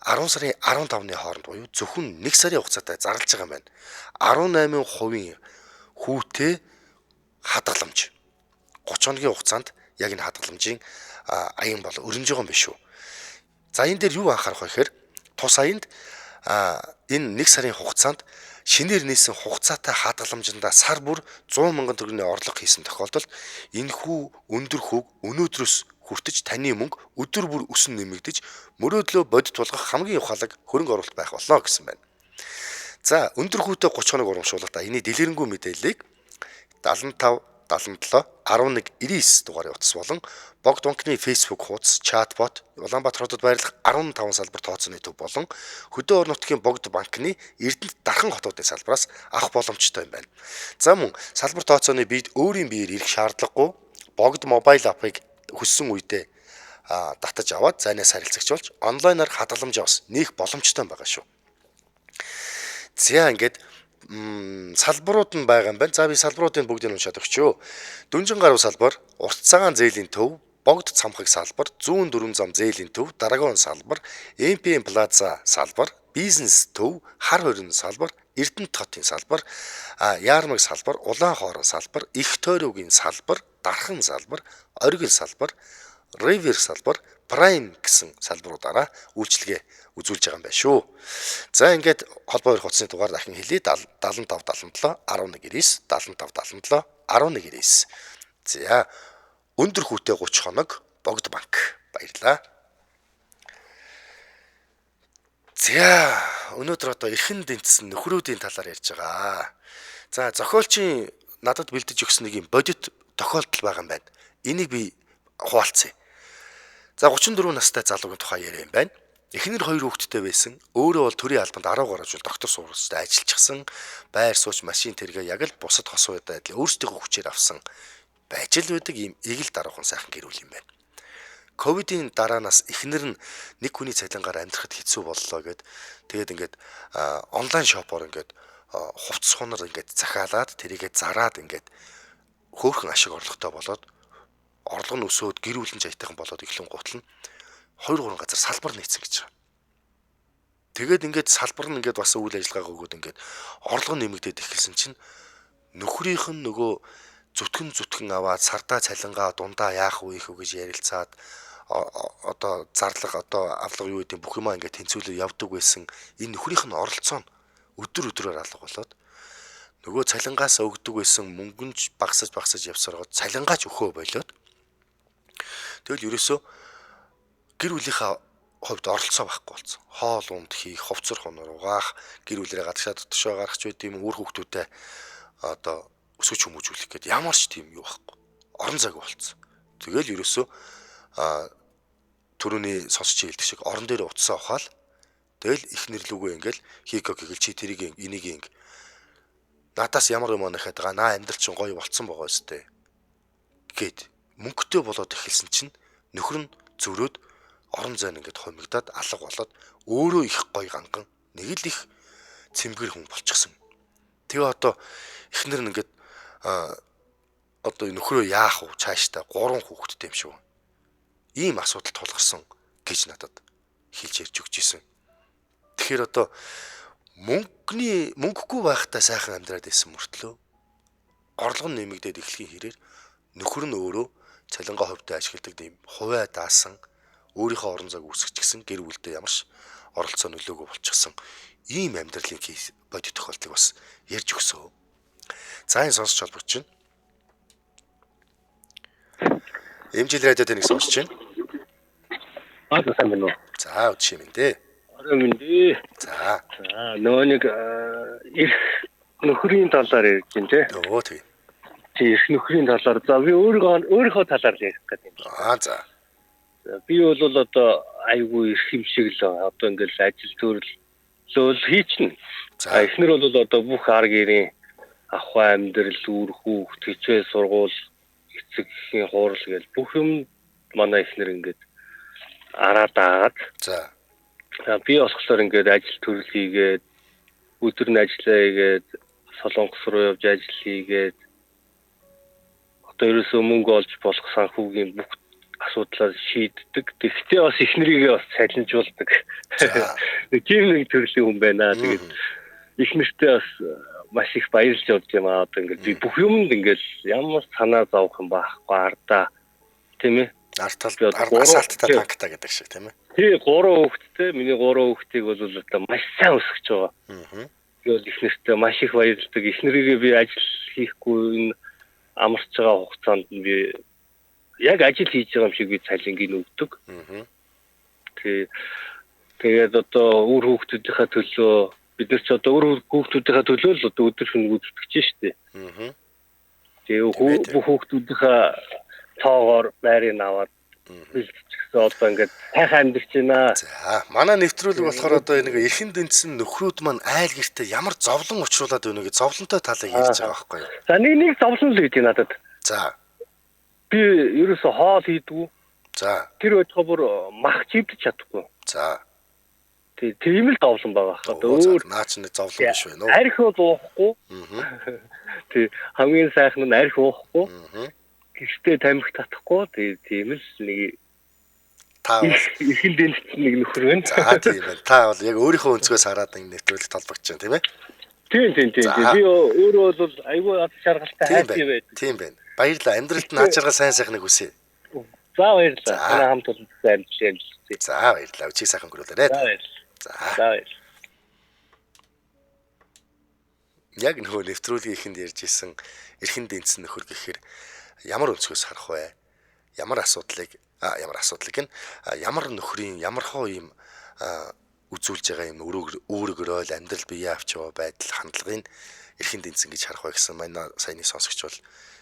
10 сарын 15-ны хооронд буюу зөвхөн 1 сарын хугацаатай зарлж байгаа юм байна. 18% хүүтэй хадгаламж. 30 хоногийн хугацаанд яг энэ хадгаламжийн аян бол өрнөж байгаа юм биш үү. За энэ дээр юу анхаарах вэ гэхээр тус аянд энэ 1 сарын хугацаанд шинээр нээсэн хугацаатай хадгаламжиндаа сар бүр 100 мянган төгрөгийн орлого хийсэн тохиолдолд энэ хүү өндөр хүүг өнөөдрөөс хүртэж таны мөнгө өдөр бүр өсөн нэмэгдэж мөрөөдлөө бодит болгох хамгийн ухаалаг хөрөнгө оруулалт байх болно гэсэн байна. За өндөр хүүтэй 30 хоног урамшуулалтаа энэ дэлгэрэнгүй мэдээллийг 75 77 11 99 дугаарын утас болон Богд банкны Facebook хуудас, чатбот, Улаанбаатар хотод байрлах 15 салбар тооцооны төв болон хөдөө орон нутгийн Богд банкны Эрдэнэт дархан хотуудын салбараас авах боломжтой юм байна. За мөн салбар тооцооны бид өөрийн биеэр ирэх шаардлагагүй Богд мобайл апыг хүссэн үедээ татаж аваад зайнаас харилцагч болж онлайнаар хадгаламжаа бас нээх боломжтой байгаа шүү. За ингээд салбарууд нь байгаа юм байна. За би салбаруудын бүгдийг уншаад өгчөө. Дүнжин гаруй салбар, урт цагаан зээлийн төв, богд цамхаг салбар, зүүн дөрвөн зам зээлийн төв, Драгон салбар, МПМ Плаза салбар, бизнес төв, хар хорин салбар, Эрдэнэт хотын салбар, Яармаг салбар, Улаан хоорон салбар, Их тойроогийн салбар, Дархан салбар, Оргил салбар, River салбар, Prime гэсэн салбаруудаараа үйлчлэгээ үзүүлж байгаа юм байна шүү. За ингээд холбоо өрх утасны дугаар дахин хэлье. 75 77 11 75 77 11. За өндөр хүүтэй 30 хоног Богд банк. Баярлалаа. За өнөөдөр одоо эрхэн дэнцсэн нөхрүүдийн талаар ярьж байгаа. За зохиолчийн надад бэлдэж өгсөн нэг юм бодит тохиолдол байгаа юм байна. Энийг би хуваалцъя. За 34 настай залуугийн тухай яриа юм байна. Эхнэр 2 хүүхэдтэй байсан. Өөрөө бол төрийн албанд 10 гаруй жил доктор сургалтад ажиллажсэн. Байр сууч, машин тэргээ яг л бусад хос уяад адил өөрсдийнхөө хүчээр авсан байж л байдаг ийм эгэл даруухан сайхан гэр бүл юм байна. Ковидын дараанаас эхнэр нь нэг хүний цалингаар амьдрахад хэцүү боллоо гэд тэгээд ингээд онлайн шопоор ингээд хувцс хунар ингээд захиалаад тэрийгэ зараад ингээд хөөрхөн ашиг орлоготой болоод орлого нь өсөөд гэр бүлийн жаятайхан болоод эхлэн гутал нь 2-3 газар салбар нээсэн гэж байгаа. Тэгээд ингээд салбар нь ингээд бас үйл ажиллагаа өгөөд ингээд орлого нэмэгдээд эхэлсэн чинь нөхрийнх нь нөгөө зүтгэн аваад сардаа цалингаа дундаа яах вэ гэж ярилцаад одоо зарлага одоо авлага юу гэдэг бүх юмаа ингээд тэнцвүүлээ явдаг байсан. Энэ нөхрийнх нь оролцоо нь өдөр алга болоод нөгөө цалингаас өгдөг байсан мөнгөнч багсаж явсараад цалингаач өхөө болоод тэгэл ерөөсөө гэр бүлийнхаа хувьд оролцоо байхгүй болсон. Хоол унд хийх, хувцар хонор угаах, гэр бүлэрээ гадагшаа дотгошоо гаргах ч үгүй юм үр хүүхдүүдэд одоо өсөж хүмүүжүүлэх гээд ямар ч тийм юу байхгүй. Орон зайг болцсон. Тэгэл ерөөсөө түрүүний сонсч хэлдэг шиг орон дээр утсаа ухаал. Тэгэл ихнэр лүгөө ингээл хийгөө гэгэл чи тэрийг энийг надаас ямар юм анахад байгаа наа амьдрал чинь гоё болцсон байгаа өстэй. Гэт мөнгөтэй болоод эхэлсэн чинь нөхөр нь зөрөөд орон зайн ингээд хомигдоод алга болоод өөрөө их гоё ганган нэг л их цэмгэр хүн болчихсон. Тэгээ одоо эхнэр нь ингээд одоо нөхрөө яах вэ цаашдаа 3 хүүхэдтэй юм шүү. Ийм асуудал тулгарсан гэж надад хэлж ярьж өгч ирсэн. Тэгэхээр одоо мөнгөгүй байхдаа сайхан амьдраад байсан мөртлөө орлого нь нэмэгдээд эхлэхийн хэрээр нөхөр нь өөрөө цалингаа хувьтай ашигладаг тийм хувиа даасан өөрийнхөө орон зайг үүсгэж гисэн гэр бүлдээ ямарч оролцоо нөлөөгөө болчихсон ийм амьдралын бодит тохиолдлыг бас ярьж өгсөө. За энэ сонсч холбогч чинь Эмжил радиод нэг сонсч байна. сайн байна уу? За үгүй юм дээ. Орой минь. За нөгөө нэг их нөхрийн талаар ярьж байна те. Өө тийм. Чи их нөхрийн талаар за би өөрийнхөө талаар ярих гэдэг юм. За. Би бол одоо айгүй их юм шиг л одоо ингээл ажил төрөл хийчихнэ. За эхнэр бол одоо бүх ар гэрийн ахуй амьдрал, үр хүүхд, хичээл сургууль, эцэгхийн хуурал гэж бүх юм манай эхнэр ингээд араад аагаад. За би болохоор ингээд ажил төрөл хийгээд өдөр нь ажиллаа хийгээд Солонгос руу явж ажил хийгээд одоо ерөөсөө мөнгө олж болох санхүүгийн бүх асуудлаа шийддэг. Тэгвэл бас эхнэрийгээ бас цалинжуулдаг. Тийм нэг төрлийн хүн байна. Тэгээд эхнэртэй бас маш их баярлж явж юм аа. Одоо ингээд би бүх юмд ингээд ямар санаа зовох юм байхгүй ардаа. Тийм ээ. артал асаалттай танктай гэдэг шиг тийм ээ. Тий 3 хүүхэдтэй миний 3 хүүхдийг бол одоо маш сайн өсгөж байгаа. Тэгээд эхнэртэй маш их баярлдаг. Эхнэрийгээ би ажил хийхгүй амарч байгаа хугацаанд би яг ажил хийж байгаа юм шиг би цалингийг өгдөг. Тэгээд одоо үр хүүхдүүдийнхээ төлөө бид нар ч одоо үр хүүхдүүдийнхээ төлөө л одоо өдөр шөнө гүйцэтгэж штэ. Тэгээд бүх хүүхдүүдийнхээ тоогоор байрыг аваад бэлтчихсэн одоо ингээд сайхан амьдарч байна. За манай нэвтрүүлэг болохоор одоо нэг эрхэн дэнцсэн нөхрүүд маань айл гэртээ ямар зовлон учруулад байна гэж зовлонтой талыг ярьж байгаа байхгүй юу? За нэг зовлон л гэж надад. За Би ерөөсө хоол хийдгүү. За. Тэр өдгөө бүр мах чивдэж чадахгүй. За. Тийм л зовлон байгаа. Өөр наач нэг зовлон биш вэ нөө. Арх уухгүй. Тэг хамгийн сайхан нь арх уухгүй. Гэртээ тамхи татахгүй. Тийм л нэг та бол ихэн дэнт нэг нөхөр байна. За тийм байна. Та бол яг өөрийнхөө өнцгөөс хараад ингэ нэвтрүүлэгт толбогдож байна тийм ээ. Тийм. Би өөрөө бол айгүй ад шаргалтай хайртай байдаг. Тийм байна. Баярлалаа. Амьдралд нь ад шаргал сайн сайхныг хүсье. За баярлалаа. Танай хамт бол амжилт. За баярлалаа. Өчиг сайхан өнгөрүүлээрэй. За. Яг нөгөө нэвтрүүлгийн ихэнд ярьж исэн эрхэн дэнцэн нөхөр гэхээр ямар өнцгөөс харах вэ? Ямар асуудлыг ямар нөхрийн ямар хоо юм үзүүлж байгаа юм өөрөөрөө амьдрал бие авч яваа байдал хандлагын эрхэн дэнцэн гэж харах вэ гэсэн манай саяны сонсогч бол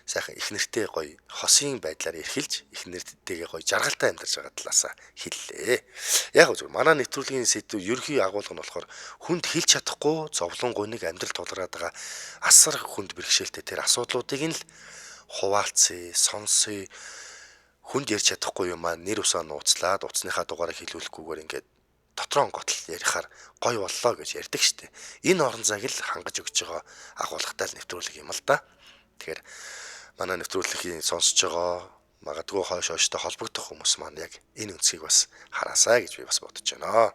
сайхан их нэртэй гоё хосын байдлаар эрхэлж их нэртэйгээ гоё жаргалтай амьдарч байгаа талаасаа хэллээ. Яг зөв манай нэвтрүүлгийн сэдв ерхий агуулга нь болохоор хүнд хэлж чадахгүй зовлон гуниг амьдрал тулгараад байгаа асар хүнд бэрхшээлтэй тэр асуудлуудыг нь л хуваалцъя, сонсъё. Хүнд ярьж чадахгүй юм аа нэр усаа нууцлаад утасныхаа дугаараа хэлүүлэхгүйгээр ингээд дотроо готл ярихаар гоё боллоо гэж ярьдаг штеп. Энэ орон зайг л хангаж өгч байгаа агуулгатай л нэвтрүүлэг юм л да. Тэгэхээр манай нэвтрүүлгийн сонсож байгаа магадгүй хойштой холбогдох хүмүүс маань яг энэ үнцгийг бас хараасаа гэж би бас бодож байна.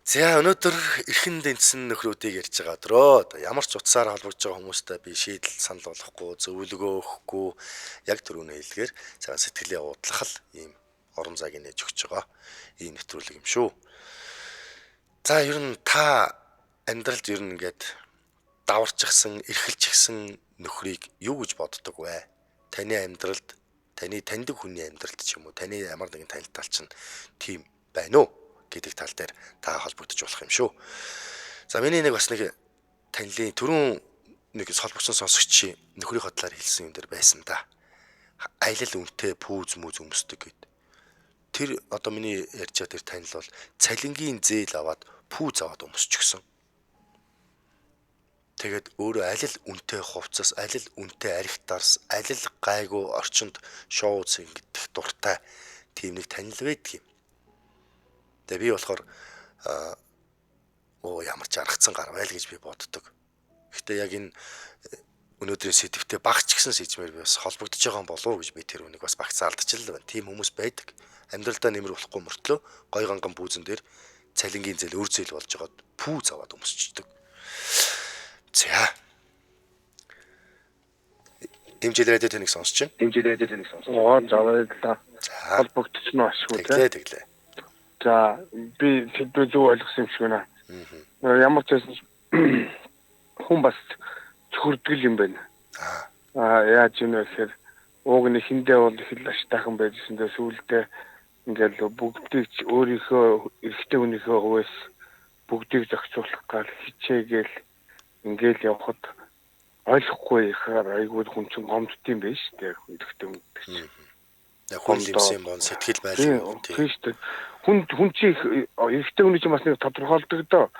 За өнөөдөр эрхэн дэнцэн нөхрүүдийг ярьж байгаа дрөө. Ямар ч утсаар холбогдож байгаа хүмүүстэй би шийдэл санал болгохгүй, зөвлөгөө өгөхгүй яг түрүүний хэлгээр цагаан сэтгэлээ уудлах л ийм орон зайг нээж өгч байгаа ийм нэвтрүүлэг юм шүү. За ер нь та амьдралд ер нь ингээд даварчихсан, эрхэлчихсэн нөхрийг юу гэж боддог вэ? Таны амьдралд, таны таньдаг хүний амьдралд ч юм уу, таны ямар нэгэн танилтал чинь тийм байна уу гэдэг тал дээр та холбогдож болох юм шүү. За миний нэг бас нэг танилын түрүүн нэг холбогдсон сонсогч нөхрийн хотлоор хэлсэн юм дээр байсан да. Аялал үнэтэй пүүз мүз өмсдөг гэд. Тэр одоо миний ярьж байгаа тэр танил бол цалингийн зээл аваад пүүз аваад өмсчихсөн. Тэгээд өөрөө алил үнэтэй хувцас, алил үнэтэй архитарс, алил гайгүй орчинд шоу зин гэдэг дуртай тийм нэг танил байдаг юм. Тэгээ би болохоор ямар ч аргацсан гар байл гэж би боддог. Гэхдээ яг энэ өнөөдрийн сэдвтэ багч гисэн сэжмээр би бас холбогдож байгаа юм болов уу гэж би тэр үнийг бас багцаа алдчихлаа байна. Тийм хүмүүс байдаг. Амьдралдаа нэмэр болохгүй мөртлөө гой ганган пүүзэн дээр цалингийн зээл өр зээл болж байгаад пүүз аваад өмсчдөг. За. Дэмжлээд тэнийг сонсч байна. Заавал холбогдсон ашгүй теглээ. За би сэдвээ зөв ойлгосон юм шиг байна. Ямар ч байсан хүн бас чөхөрдгөл юм байна. Яаж юм бэ гэхээр ууг нь хиндээ бол их л аштайхан байжсэн дээ сүүлдээ ингээл бүгдийг өөрийнхөө эрэгтэй хүнийхөө хувьс бүгдийг зохицуулах гал хичээгээл ингээл явхад ойлгохгүй ихаар айгүй хүн чинь гомддсон юм байна шүү дээ эрэгтэй хүн чинь. Яг хүн лимсэн бон сэтгэл байлгүй тийм шүү дээ. Хүн чинь эрэгтэй хүний чинь бас нэг тодорхойлдог доо.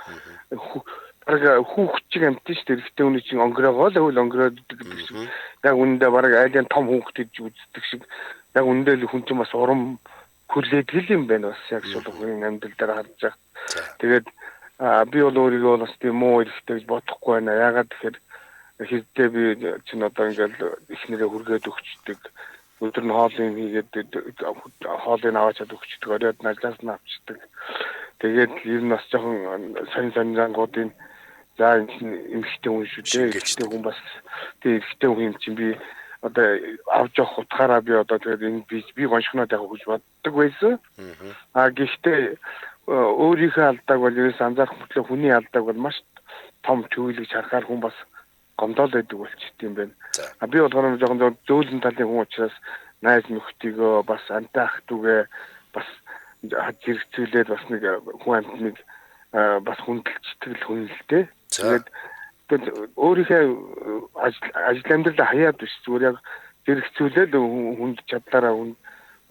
Бараг хүүхэд чиг амтэн шүү дээ эрэгтэй хүний чинь онгороо л онгороод гэдэг шиг. Яг үүндээ бараг айлын том хүүхэд гэж үздэг шиг. Яг үүндээ л хүн чинь бас урам хүлээдэг юм байна бас яг шулгын амьдрал дээр харж байгаа. Тэгээд би бол өөрийгөө бас тийм муу эрэгтэй гэж бодохгүй байна. Ягаад тэгэхээр хэвдээ би чинь одоо ингээл ихнэрээ хүргээд өгчдөг. Өдөр нь хоолыг хийгээд хоолыг аваачаад өгчдөг. Оройд наглаас нь авчдаг. Тэгээд ер нь бас жоохон сонь зангуудын за эмхтэй хүн шүү дээ. Эмхтэй хүн бас тийм эмхтэй хүн юм чинь би одоо авч явах утгаараа би одоо тэгээд энэ би гоншгоноод явах гэж боддог байсан. Гэхдээ өөрийнхөө алдааг бол ерөөс анзаарах мөртлөө хүний алдааг бол маш том төвлөж харахаар хүн бас гомдол байдаг болчихд юм байна. Би болохоор жоохон зөөлөн талын хүн учраас найз нөхдийгөө бас антаах түгээ бас хэрэгцүүлээд бас нэг хүн амтныг бас хүндэлцдэг л хүн л дээ. Тэгээд өөрийнхөө ажил амьдралаа хаяад биш зүгээр яг хэрэгцүүлээд хүнд чадлаараа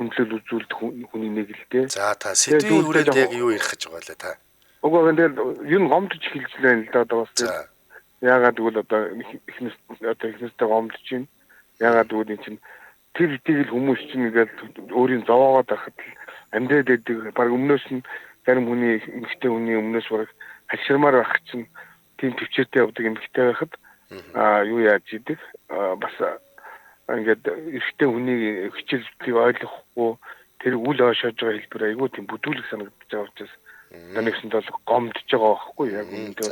хүндлэл үзүүлдэг хүний нэг л дээ. За та сэдвийн хүрээнд яг юу ярих гэж байгаа лээ та? Уг нь ер нь гомдож хэлж байна л да одоо бас. Яагаад гэвэл одоо ихнэртэй гомдож байна. Ягаад гэвэл энэ чинь тэр итгэл хүмүүс чинь ингээд өөрийн зовоогоод байхад амьдраад байдаг. Баг өмнөөс нь зарим хүний эмэгтэй хүний өмнөөс бараг хаширмаар байх чинь тийм төвчээртэй явдаг эмэгтэй байхад юу яаж идэг бас ингээд эрэгтэй хүний хичээл зүтгийг ойлгохгүй тэр үл оошоож байгаа хэлбэр айгүй тийм бүдүүлэг санагдаж байгаа учраас нэгсэнд бол гомдож байгаа байхгүй яг үүндээ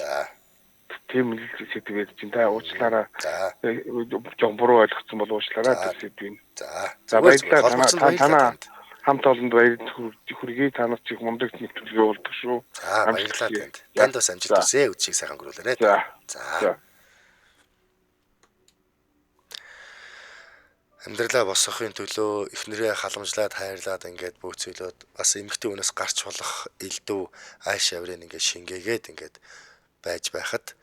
тийм л сэтгэвэр чинь та уучлаарай жоо буруу ойлгосон бол уучлаарай тэр сэдвийн за баярлалаа танаа хамт олонд баяр хүргэе та нар чих мундаг нэвтрүүлэг явуулдаг шүү баярлалаа танд бас амжилт хүсье үдшийг сайхан өнгөрүүлээрэй за амьдралаа босгохын төлөө эхнэрээ халамжлаад хайрлаад ингээд бөөцөөлөд бас эмэгтэй хүнээс гарч болох элдв айш аврын ингээд шингээгээд ингээд байж байхад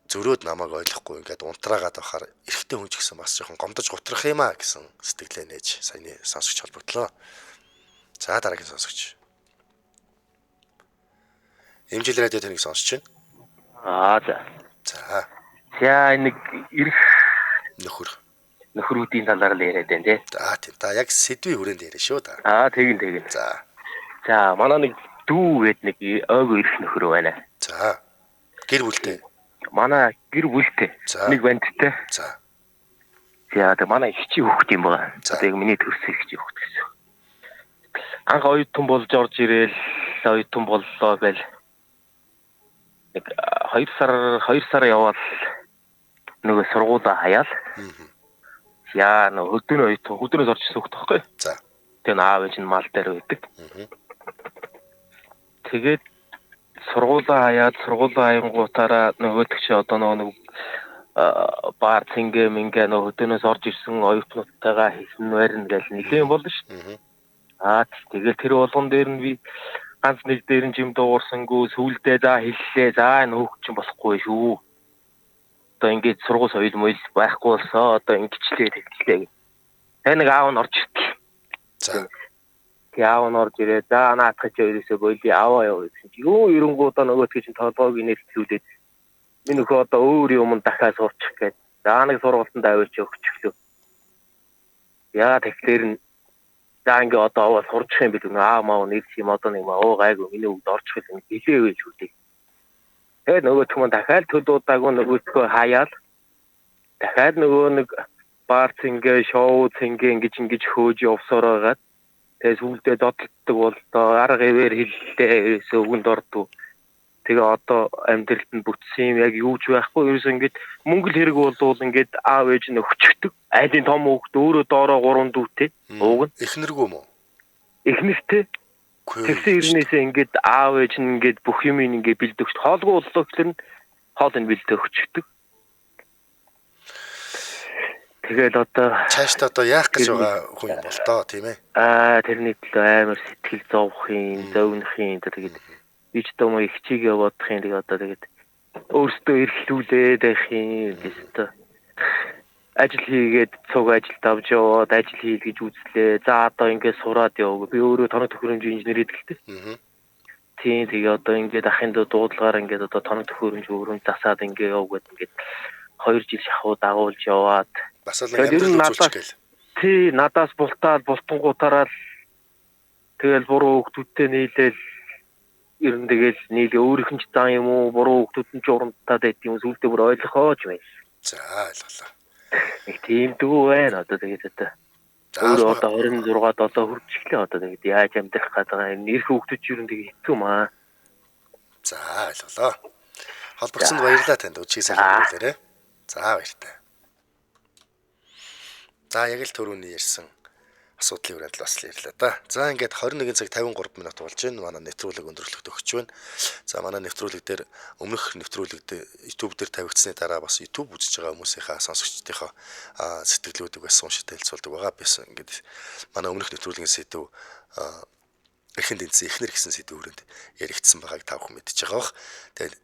зөрөөд намайг ойлгохгүй ингээд унтраагаад байхаар эрэгтэй хүн ч гэсэн бас жоохон гомдож гутрах юм а гэсэн сэтгэлээ нээж саяны сонсогч холбогдлоо. За дараагийн сонсогч. Эмжил радио тэнэг сонсож байна. За. За нэг ирэх нөхрүүдийн талаар л яриад байна тий. За тийм. Та яг сэдвийн хүрээнд яриа шүү та. Тэгин. За манай нэг дүү гээд нэг ойгоо ирэх нөхөр байна. За. Гэр бүлтэй. Манай гэр бүлтэй. Нэг бандтай. За. Тэг манай ихчийн хүүхд юм байна. Тэг миний төрсөн ихчийн хүүхд гэсэн. Анх оюутан болж орж ирээл оюутан боллоо гэл. Нэг 2 сар яваад нөгөө сургуулаа хаяал. Хөдөөнөөс орж ирсэн хүүхд байхгүй. За. Тэгээ аав ээж нь мал дээр байдаг. Тэгээд сургуулаа аянгуудаараа нөгөөдөг чи одоо нэг баар цэнгэ мингэ нөгөө хөдөөнөөс орж ирсэн оюутнуудтайгаа хэлсэн байрна гэж нэлээд болно шүү. Тэгээд тэр болгон дээр нь би ганц нэг дээр нь жим дуурсангүй сүулдэ за хэллээ. За энэ хүүхд чинь болохгүй шүү. Одоо ингээд сургууль соёл моёл байхгүй болсоо одоо ингэчлээ тэгтлээ. Тэгээ нэг аав нь орж ирдэг. За. Яав нь орж ирээ. За наатах чи ерөөсөө боли аваа яа гэсэн чи юу эренгуудаа нөгөөдгөө чинь толгойг нэртлүүлээд би нөхөө одоо өөр юм дахиад сурчих гээд за нэг сургуультанд аваач өгчихлөө. Яа тэгэхээр нь за ингээ одоо аваа сурчих юм бил аав маа нэрч юм одоо нэг маа гайгүй миний өвд орчих юм хэлээвэ шүү дээ. Тэгээд нөгөөдх юм дахиад төлөөдаагүй нөгөөдгөө хаяал дахиад нөгөө нэг баар цэнгэ шоу цэнгэ ингэж хөөж явсараагаад тэгээд сүулдэ додтдаг бол арга ивэр хиллээ өвгөнд ордуу. Тэгээ одоо амьдралд нь бүтсэн юм яг юуж байхгүй ерөөс ингээд мөнгө хэрэг болвол ингээд аав ээж нь өчгдөг. Айлын том хүүхд өөрөө доороо 3 дүүтэй. Ууг нь эхнэргүй мө? Эхнэртэй. Тэгсэн ирнээсээ ингээд аав ээж нь ингээд бүх юм ингээд бэлдэгч хоолгүй боллоо гэхэл нь хоол нь бэлдээ өчгдөг. Тэгээд одоо цаашдаа одоо яах гэж байгаа хүн юм бол тоо тийм ээ. Тэрний төлөө амар сэтгэл зовнохын тэгээд би ч том их чиг яваадахын тэгээд одоо тэгээд өөртөө эрхлүүлээд байхын гэсэн. Ажил хийгээд цуг ажилд авч яваад ажил хийл гэж үзлээ. За одоо ингээд сураад яв. Би өөрөө тоног төхөөрөмжийн инженер эдгэлтэй. Тийм тэгээ одоо ингээд ахын дуудлагаар ингээд одоо тоног төхөөрөмж өрөнд засаад ингээд яв гэдэг ингээд 2 жил шахуу дагуулж яваад бас л амьдрал үзүүлчих гээл. Тий надаас бултангуудаараа л тэгэл буруу хөвгтүүдтэй нийлээл ерэн тэгэл нийлээ өөрийнх нь ч зан юм уу буруу хөвгтүүд нь ч урамтаад байт юм сүлдээ бүр ойлгохооч байна. За ойлголоо. Нэг тийм дүү байна одоо тэгээд одоо өөрөө одоо 26-ад одоо хүрчихлээ одоо тэгээд яаж амьдрах гэдэг нь нэр хөвгтүүд ерэн тэгээд хэцүү маа. За ойлголоо. Холбогдсонд баярлалаа танд үчиг сайхан хэлээрэй. За баяртай. За яг л түрүүний ярьсан асуудлын хүрээнд л бас ярьлаа да. За ингээд 21 цаг 53 минут болж байна. Манай нэвтрүүлэг өндөрлөгт өгч байна. За манай нэвтрүүлэг дээр өмнөх нэвтрүүлэгт YouTube дээр тавигдсны дараа бас YouTube үзэж байгаа хүмүүсийнхаа сонсогчдынхаа сэтгэлүүдийг бас уншиж хэлцүүлдэг байгаа. Бис ингээд манай өмнөх нэвтрүүлгийн сэдв эрхэнд эндсэн эхнэр гэсэн сэдв хүрээнд яригдсан байгааг та бүхэн мэдж байгаа бох. Тэгээд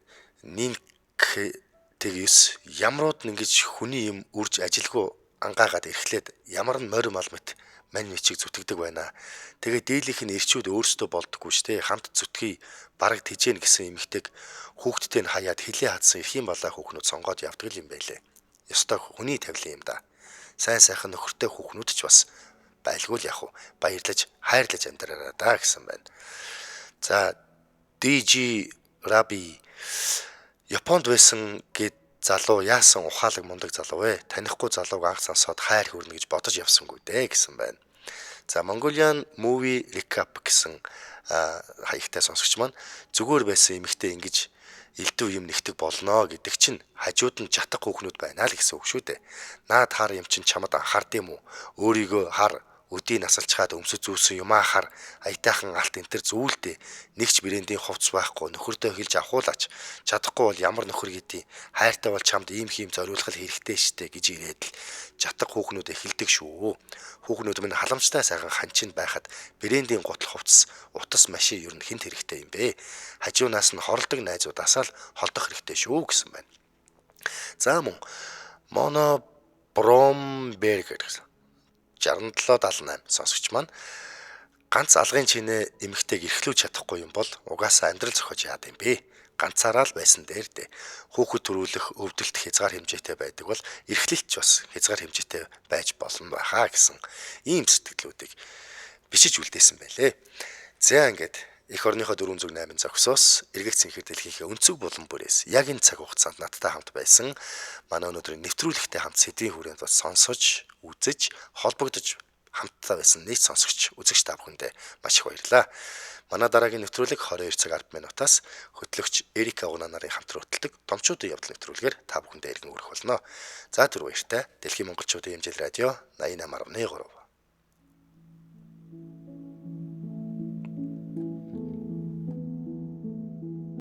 тэгээс ямрууд нэгж хүний юм үрж ажилгүй ангаагаад эрхлээд ямар нь морь мал мэт мань мичиг зүтгэдэг байна. Тэгээ дийлийнх нь ирчүүд өөрсдөө болдоггүй штэ. Хамт зүтгий бараг тижээн гэсэн эмэгтэйг хүүхдтэй нь хаяад хилээ хатсан эрхийн балаа хүүхнүүд сонгоод явдаг юм байлээ. ёстой хүний тавилан юм да. Сайн сайхан нөхөртэй хүүхнүүд ч бас байлгүй л яг уу баярлаж хайрлаж амьдраарай да гэсэн байна. За DJ Rabi Японд байсан гэд залуу яасан ухаалаг мундаг залуу вэ? Танихгүй залууг анх сонсоод хайр хүрнэ гэж бодож явсангүй дээ гэсэн байна. За Mongolian Movie Recap гэсэн хаягтай сонсогч маань зүгээр байсан эмэгтэй ингэж элдв юм нэгтэг болно гэдэг чинь хажууд нь жатах хүүхнүүд байна л гэсэн үг шүү дээ. Наад хар юм чинь чамд анхаард юм уу? Өөрийгөө хар өдийг насалчгаад өмсөж зүүсэн юм хар аятайхан алт энтер зүүлдэ нэгч брэндийн хувцс байхгүй нөхөртөө хэлж авахуулаач чадахгүй бол ямар нөхөр гэдээ хайртай бол чамд ийм хийм зориулах хэрэгтэй штэ гэж ирээд л жатах хүүхнүүд эхэлдэг шүү. Хүүхнүүд минь халамжтай сайхан ханчин байхад брэндийн гутал хувцс утас машин ер нь хинт хэрэгтэй юм бэ? Хажуунаас нь хоролдог найзуудаасаа л холдох хэрэгтэй шүү гэсэн байна. За мөн Моно Бромберг гэсэн 6778 сонсогч маань ганц алгын чинээ эмэгтэйг эрхлүүлж чадахгүй юм бол угаасаа амьдрал зохиож яад юм бэ? Ганцаараа л байсан дээр дээ. Хүүхэд төрүүлэх өвдөлт хязгаар хэмжээтэй байдаг бол эрхлэлт ч бас хязгаар хэмжээтэй байж болно байхаа гэсэн ийм сэтгэлүүдийг бичиж үлдээсэн байлээ. За ингээд эх орныхоо 408 зохисоос эргэгцэн ихэр дэлхийнхээ өнцөг булан бүрээс яг энэ цаг хугацаанд надтай хамт байсан манай өнөөдрийн нэвтрүүлэгтэй хамт сэдвийн хүрээнд бас сонсож, үзэж, холбогдож хамтдаа байсан нийт сонсогч, үзэгч та бүхэндээ маш их баярлалаа. Манай дараагийн нэвтрүүлэг 22 цаг 10 минутаас хөтлөгч Эрика Уна нарын хамтран хөтэлдэг Томчуудын явдал нэвтрүүлгээр та бүхэндээ иргэн хүрэх болно. За түр баяртай. Дэлхийн монголчуудын хэмжээл радио 88.3